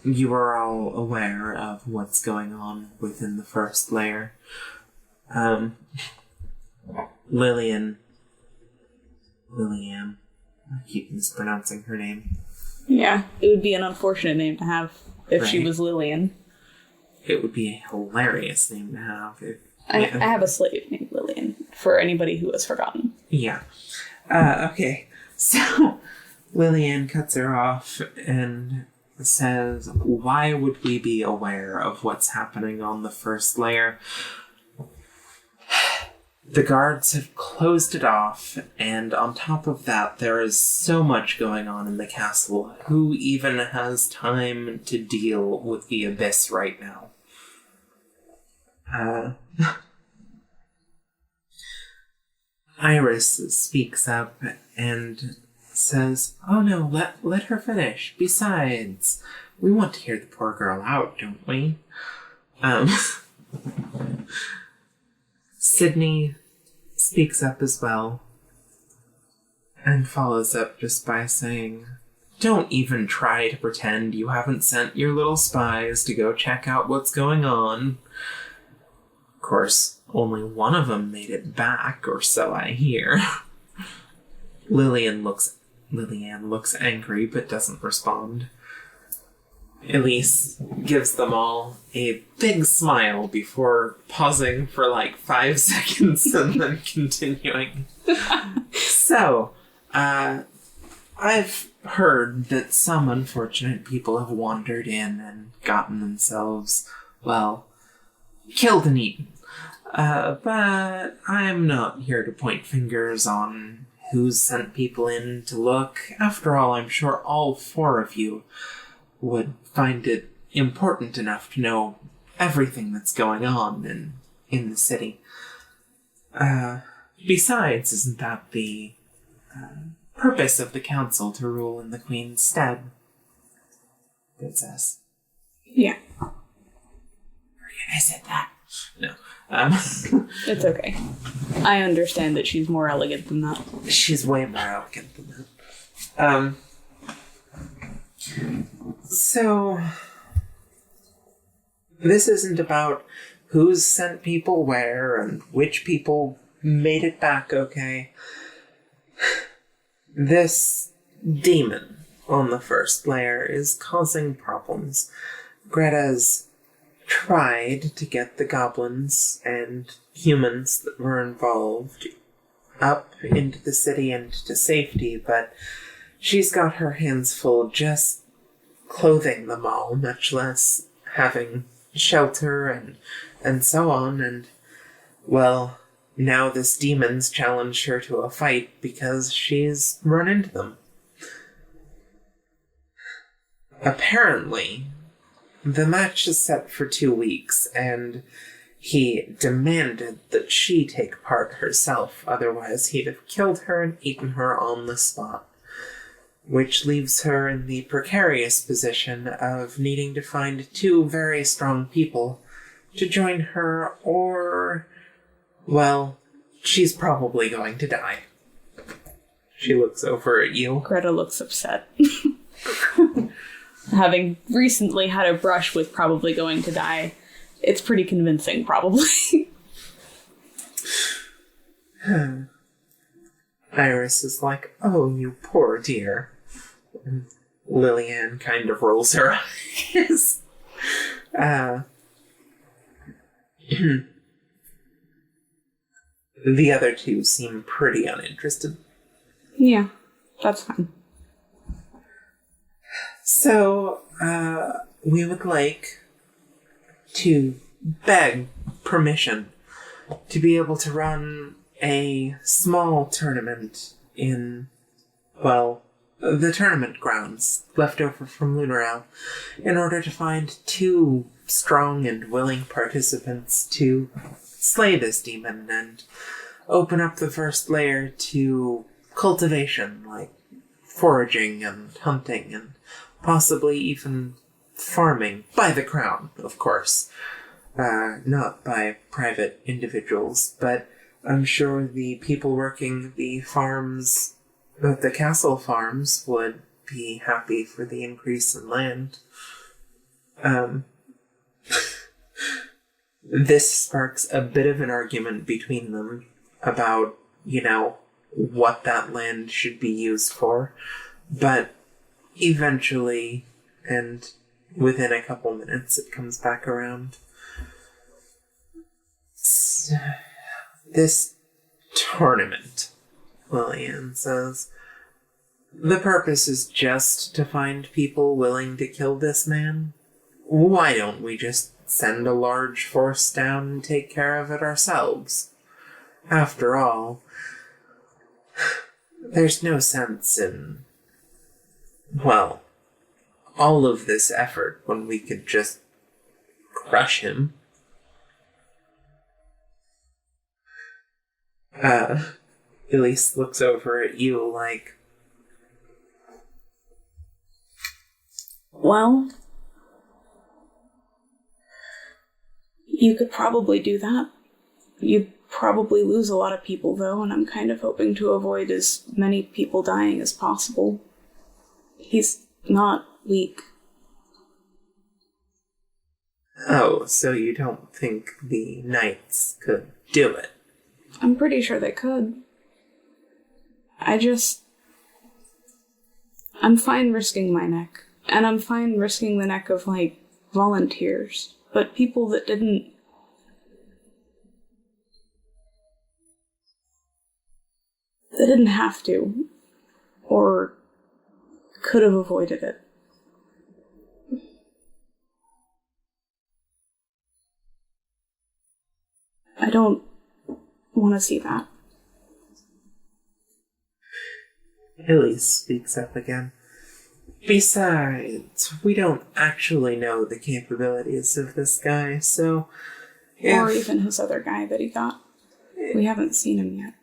you are all aware of what's going on within the first layer. Lillian, I keep mispronouncing her name. Yeah, it would be an unfortunate name to have if she was Lillian. It would be a hilarious name to have. I have a slave named Lillian, for anybody who has forgotten. Yeah. Okay. So, Lillian cuts her off and says, why would we be aware of what's happening on the first layer? The guards have closed it off, and on top of that, there is so much going on in the castle. Who even has time to deal with the Abyss right now? Iris speaks up and says, "Oh no, let her finish. Besides, we want to hear the poor girl out, don't we?" Sydney speaks up as well and follows up just by saying, "Don't even try to pretend you haven't sent your little spies to go check out what's going on. Of course, only one of them made it back, or so I hear." Lillian looks angry but doesn't respond. Elise gives them all a big smile before pausing for like 5 seconds and then continuing. So, I've heard that some unfortunate people have wandered in and gotten themselves, well, killed and eaten. But I'm not here to point fingers on who's sent people in to look. After all, I'm sure all 4 of you would find it important enough to know everything that's going on in the city. Besides, isn't that the purpose of the council, to rule in the Queen's stead? Princess. Yeah. I said that. No. It's okay. I understand that she's more elegant than that. She's way more elegant than that. So, this isn't about who's sent people where and which people made it back okay. This demon on the first layer is causing problems. Greta's tried to get the goblins and humans that were involved up into the city and to safety, but she's got her hands full just clothing them all, much less having shelter and so on, and, well, now this demon's challenged her to a fight because she's run into them. Apparently, the match is set for 2 weeks, and he demanded that she take part herself, otherwise he'd have killed her and eaten her on the spot. Which leaves her in the precarious position of needing to find 2 very strong people to join her, or, well, she's probably going to die. She looks over at you. Greta looks upset. Having recently had a brush with probably going to die, it's pretty convincing, probably. Iris is like, "Oh, you poor dear." And Lillian kind of rolls her eyes. The other 2 seem pretty uninterested. Yeah, that's fine. So, we would like to beg permission to be able to run a small tournament in, well, the tournament grounds left over from Lunaral, in order to find 2 strong and willing participants to slay this demon and open up the first layer to cultivation, like foraging and hunting and possibly even farming, by the crown, of course. Not by private individuals, but I'm sure the people working the farms, the castle farms, would be happy for the increase in land. This sparks a bit of an argument between them about, what that land should be used for. But eventually, and within a couple minutes, it comes back around. This tournament, Lillian says, the purpose is just to find people willing to kill this man. Why don't we just send a large force down and take care of it ourselves? After all, there's no sense in, well, all of this effort when we could just crush Elise looks over at you like... Well, you could probably do that. You'd probably lose a lot of people, though, and I'm kind of hoping to avoid as many people dying as possible. He's not weak. Oh, so you don't think the knights could do it? I'm pretty sure they could. I'm fine risking my neck. And I'm fine risking the neck of, volunteers. But people that didn't have to, or could have avoided it. I don't want to see that. Elise speaks up again. Besides, we don't actually know the capabilities of this guy, so... Or even his other guy that he got. We haven't seen him yet.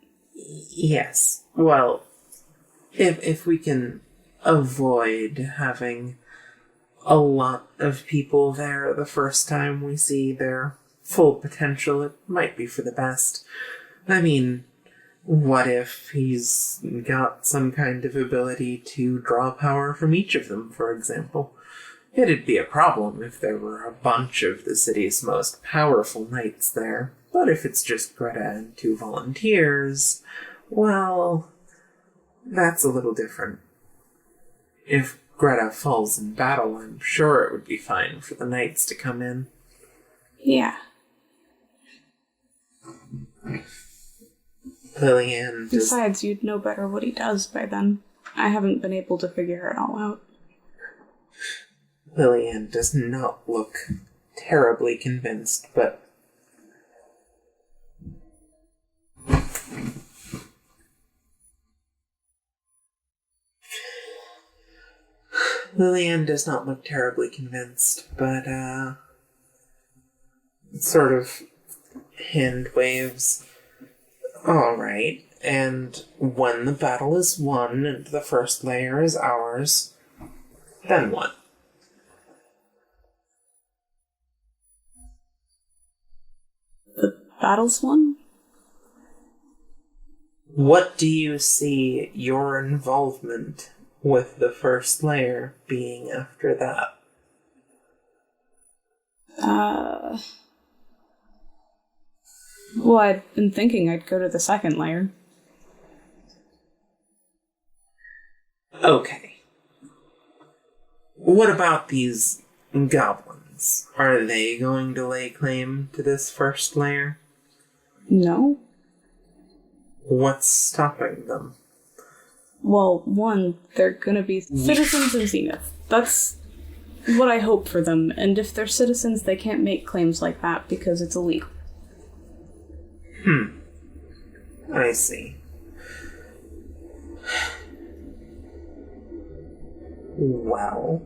Yes. Well, if we can avoid having a lot of people there the first time we see their full potential, it might be for the best. I mean, what if he's got some kind of ability to draw power from each of them, for example? It'd be a problem if there were a bunch of the city's most powerful knights there, but if it's just Greta and 2 volunteers, well, that's a little different. If Greta falls in battle, I'm sure it would be fine for the knights to come in. Yeah. Lillian just... Besides, you'd know better what he does by then. I haven't been able to figure it all out. Lillian does not look terribly convinced, but... Lillian does not look terribly convinced, but, sort of hand waves. All right, and when the battle is won and the first layer is ours, then what? The battle's won? What do you see your involvement with the first layer being after that? Well, I'd been thinking I'd go to the second layer. Okay. What about these goblins? Are they going to lay claim to this first layer? No. What's stopping them? Well, one, they're gonna be citizens of Zenith. That's what I hope for them, and if they're citizens, they can't make claims like that because it's illegal. I see. Well...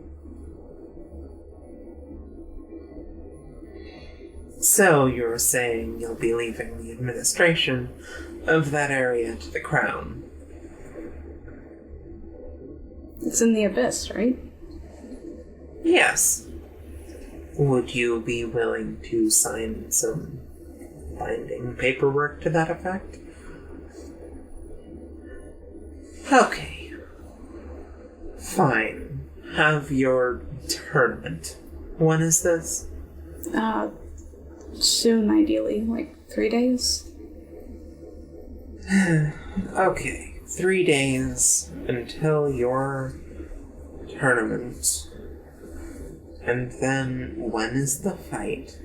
So you're saying you'll be leaving the administration of that area to the Crown? It's in the abyss, right? Yes. Would you be willing to sign some binding paperwork to that effect? Okay. Fine. Have your tournament. When is this? Soon, ideally. 3 days? Okay. 3 days until your tournament. And then, when is the fight?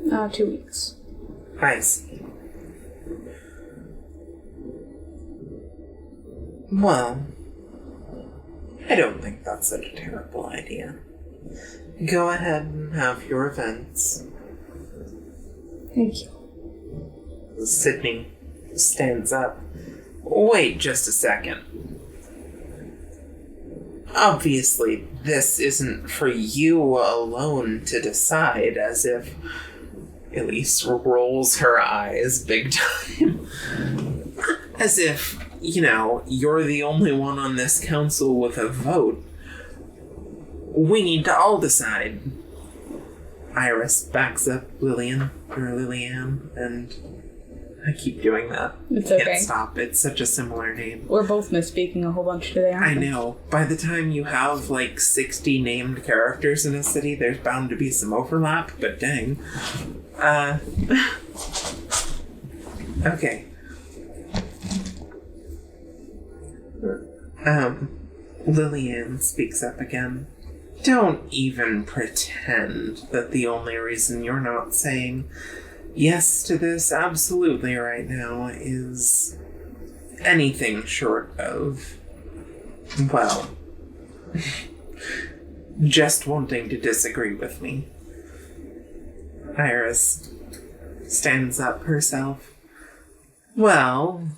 2 weeks. I see. Well, I don't think that's such a terrible idea. Go ahead and have your events. Thank you. Sydney stands up. Wait just a second. Obviously, this isn't for you alone to decide, as if Elise rolls her eyes big time. As if, you're the only one on this council with a vote. We need to all decide. Iris backs up Lillian, and I keep doing that. It's Can't okay. stop. It's such a similar name. We're both misspeaking a whole bunch today, aren't we? I know. By the time you have 60 named characters in a city, there's bound to be some overlap, but dang. Okay. Lillian speaks up again. Don't even pretend that the only reason you're not saying yes to this absolutely right now is anything short of, well, just wanting to disagree with me. Iris stands up herself. Well,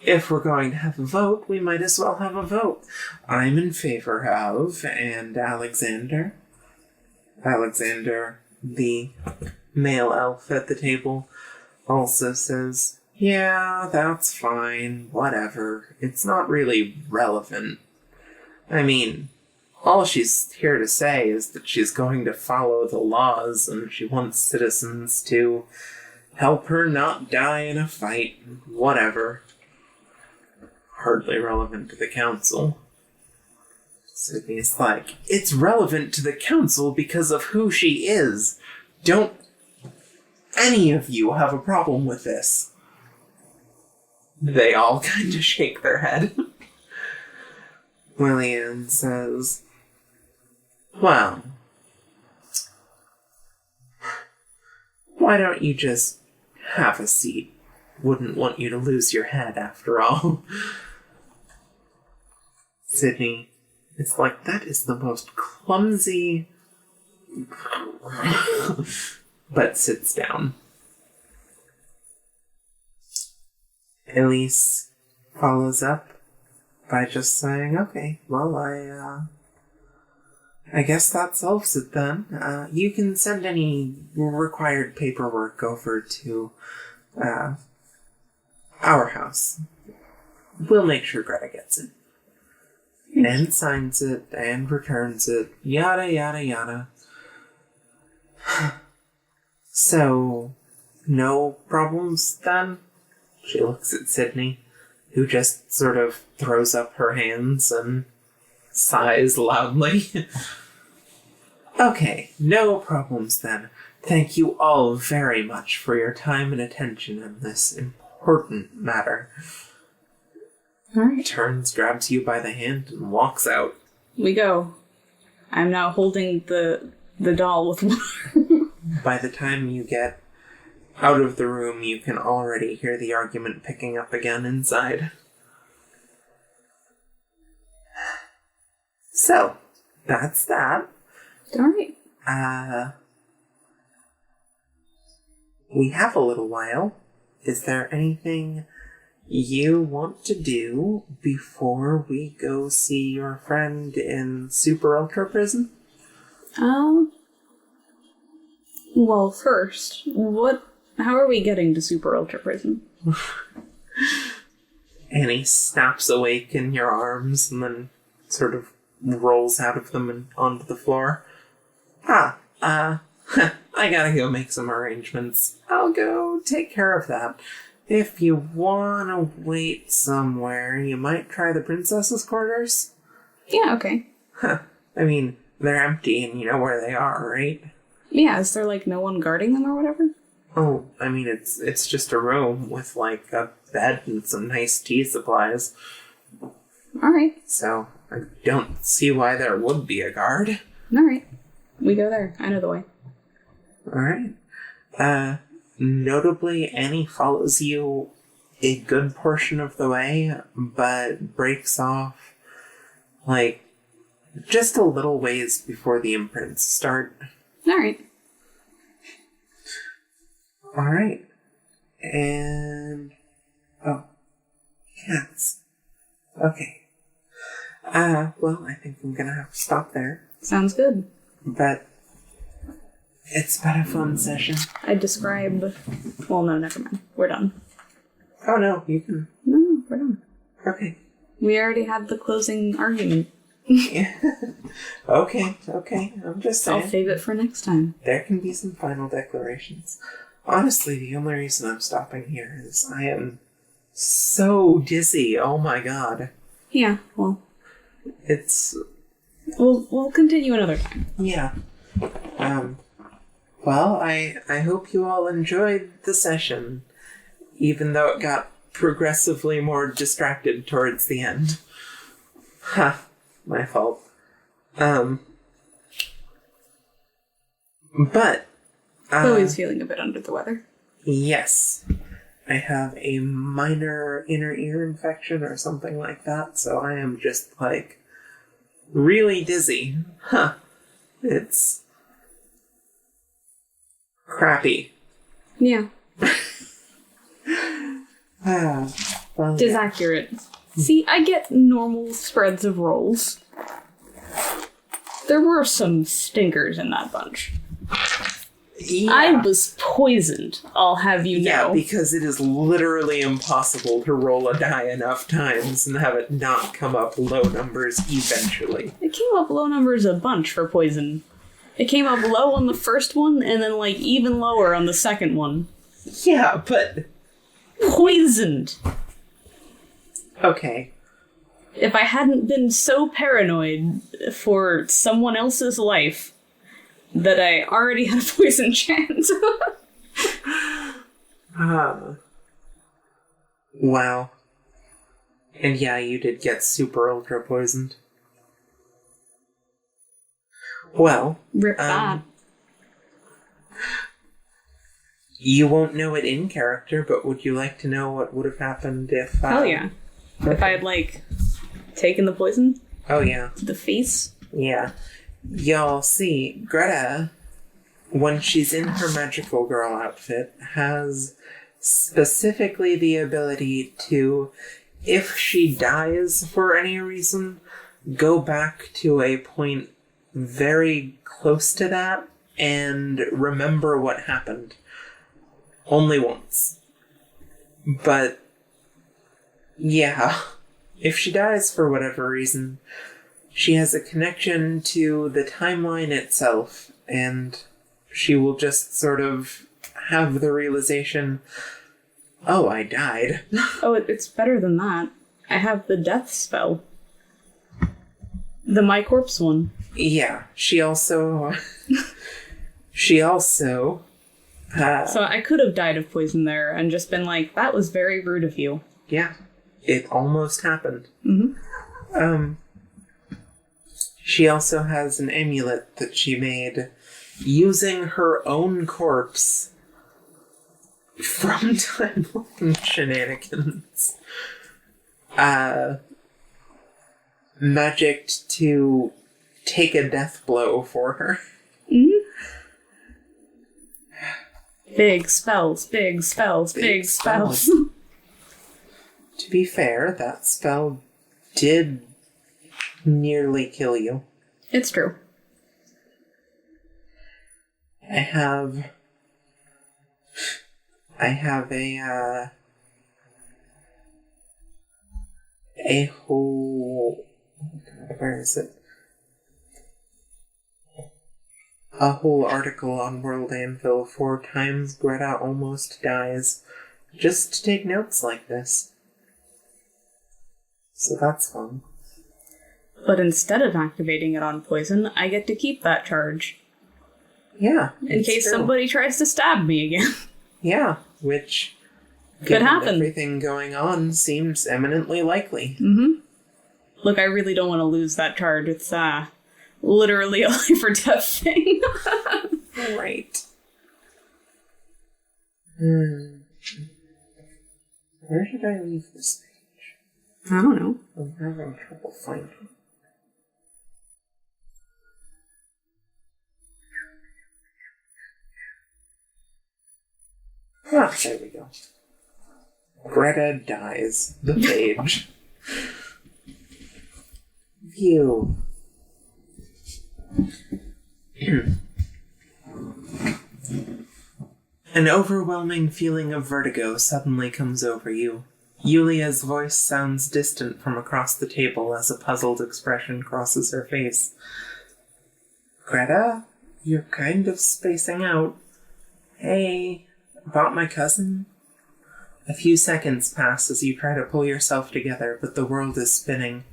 if we're going to have a vote, we might as well have a vote. I'm in favor of, and Alexander, the male elf at the table, also says, yeah, that's fine, whatever. It's not really relevant. I mean, all she's here to say is that she's going to follow the laws and she wants citizens to help her not die in a fight, whatever. Hardly relevant to the council. Sydney's like, it's relevant to the council because of who she is. Don't any of you have a problem with this? They all kind of shake their head. Lillian says, well, why don't you just have a seat? Wouldn't want you to lose your head after all. Sydney, it's like, that is the most clumsy... but sits down. Elise follows up by just saying, okay, well, I guess that solves it then. You can send any required paperwork over to, our house. We'll make sure Greta gets it. And signs it, and returns it, yada yada yada. So, no problems then? She looks at Sydney, who just sort of throws up her hands and sighs loudly. Okay, no problems then. Thank you all very much for your time and attention in this important matter. Alright. Turns, grabs you by the hand, and walks out. We go. I'm now holding the doll with By the time you get out of the room, you can already hear the argument picking up again inside. So, that's that. Alright. We have a little while. Is there anything you want to do before we go see your friend in Super Ultra Prison? Well, first, how are we getting to Super Ultra Prison? Annie snaps awake in your arms and then sort of rolls out of them and onto the floor. I gotta go make some arrangements. I'll go take care of that. If you wanna wait somewhere, you might try the princess's quarters. Yeah, okay. I mean, they're empty and you know where they are, right? Yeah, is there, no one guarding them or whatever? Oh, I mean, it's just a room with, a bed and some nice tea supplies. Alright. So, I don't see why there would be a guard. Alright. We go there. I know the way. Alright. Notably, Annie follows you a good portion of the way, but breaks off, just a little ways before the imprints start. Alright. Alright. And... oh. Cats. Okay. Well, I think I'm gonna have to stop there. Sounds good. But... it's been a fun session. I describe... well, no, never mind. We're done. Oh no, you can... No. we're done. Okay. We already had the closing argument. Yeah. Okay. I'm just I'll saying. save it for next time. There can be some final declarations. Honestly, the only reason I'm stopping here is I am so dizzy. Oh my god. Yeah, well, It's... we'll continue another time. Yeah. Well, I hope you all enjoyed the session, even though it got progressively more distracted towards the end. Ha, my fault. But... Chloe's feeling a bit under the weather. Yes. I have a minor inner ear infection or something like that, so I am just, like, really dizzy. Huh. It's... crappy. Yeah. Well, Is accurate. See, I get normal spreads of rolls. There were some stinkers in that bunch. yeah. I was poisoned, I'll have you know. Yeah, because it is literally impossible to roll a die enough times and have it not come up low numbers eventually. It came up low numbers a bunch for poison. It came up low on the first one, and then, like, even lower on the second one. Yeah, but... Poisoned! Okay. If I hadn't been so paranoid for someone else's life that I already had a poison chance. Wow. And yeah, you did get super ultra poisoned. Well, Rip that. You won't know it in character, but would you like to know what would have happened if... Hell yeah. If I had, like, taken the poison Oh yeah. to the face. Yeah. Y'all see, Greta, when she's in her magical girl outfit, has specifically the ability to, if she dies for any reason, go back to a point very close to that and remember what happened. Only once. But, yeah, if she dies for whatever reason, she has a connection to the timeline itself, and she will just sort of have the realization, oh, I died. Oh, it's better than that. I have the death spell. The My Corpse one. Yeah, she also... So I could have died of poison there and just been like, that was very rude of you. Yeah, it almost happened. Mm-hmm. She also has an amulet that she made using her own corpse from timeline shenanigans. Magicked to take a death blow for her. Mm-hmm. Big spells, big spells, big spells. To be fair, that spell did nearly kill you. It's true. I have a whole... Where is it? A whole article on World Anvil 4 times Greta almost dies, just to take notes like this. So that's fun. But instead of activating it on poison, I get to keep that charge. Yeah. In case somebody tries to stab me again. Yeah, which, could happen. Everything going on seems eminently likely. Mm-hmm. Look, I really don't want to lose that charge. It's, literally a life or death thing. Right. Where did I leave this page? I don't know. I'm having trouble finding it. Ah, there we go. Greta dies. The page. View. An overwhelming feeling of vertigo suddenly comes over you. Yulia's voice sounds distant from across the table as a puzzled expression crosses her face. Greta, you're kind of spacing out. Hey, about my cousin? A few seconds pass as you try to pull yourself together, but the world is spinning.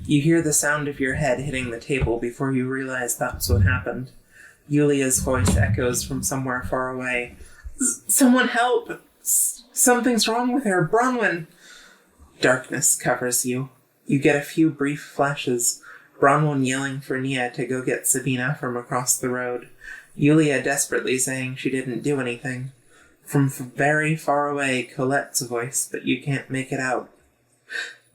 You hear the sound of your head hitting the table before you realize that's what happened. Yulia's voice echoes from somewhere far away. Someone help! Something's wrong with her, Bronwyn! Darkness covers you. You get a few brief flashes. Bronwyn yelling for Nia to go get Sabina from across the road. Yulia desperately saying she didn't do anything. From very far away, Colette's voice, but you can't make it out.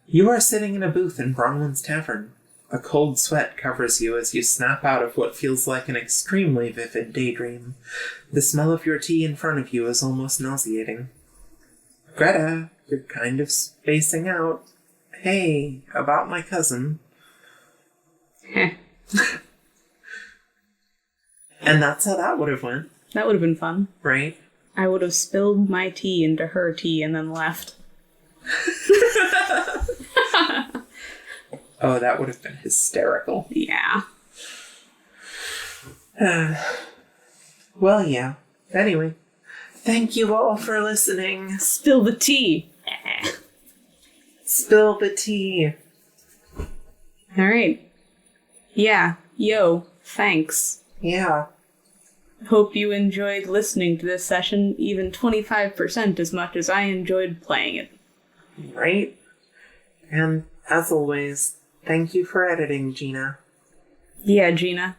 You are sitting in a booth in Bronwyn's tavern. A cold sweat covers you as you snap out of what feels like an extremely vivid daydream. The smell of your tea in front of you is almost nauseating. Greta, you're kind of spacing out. Hey, about my cousin. And that's how that would have went. That would have been fun. Right? I would have spilled my tea into her tea and then left. Oh, that would have been hysterical. Yeah. Well, yeah. Anyway, thank you all for listening. Spill the tea. Spill the tea. All right. Yeah. Yo. Thanks. Yeah. Hope you enjoyed listening to this session even 25% as much as I enjoyed playing it. Right? And as always, thank you for editing, Gina. Yeah, Gina.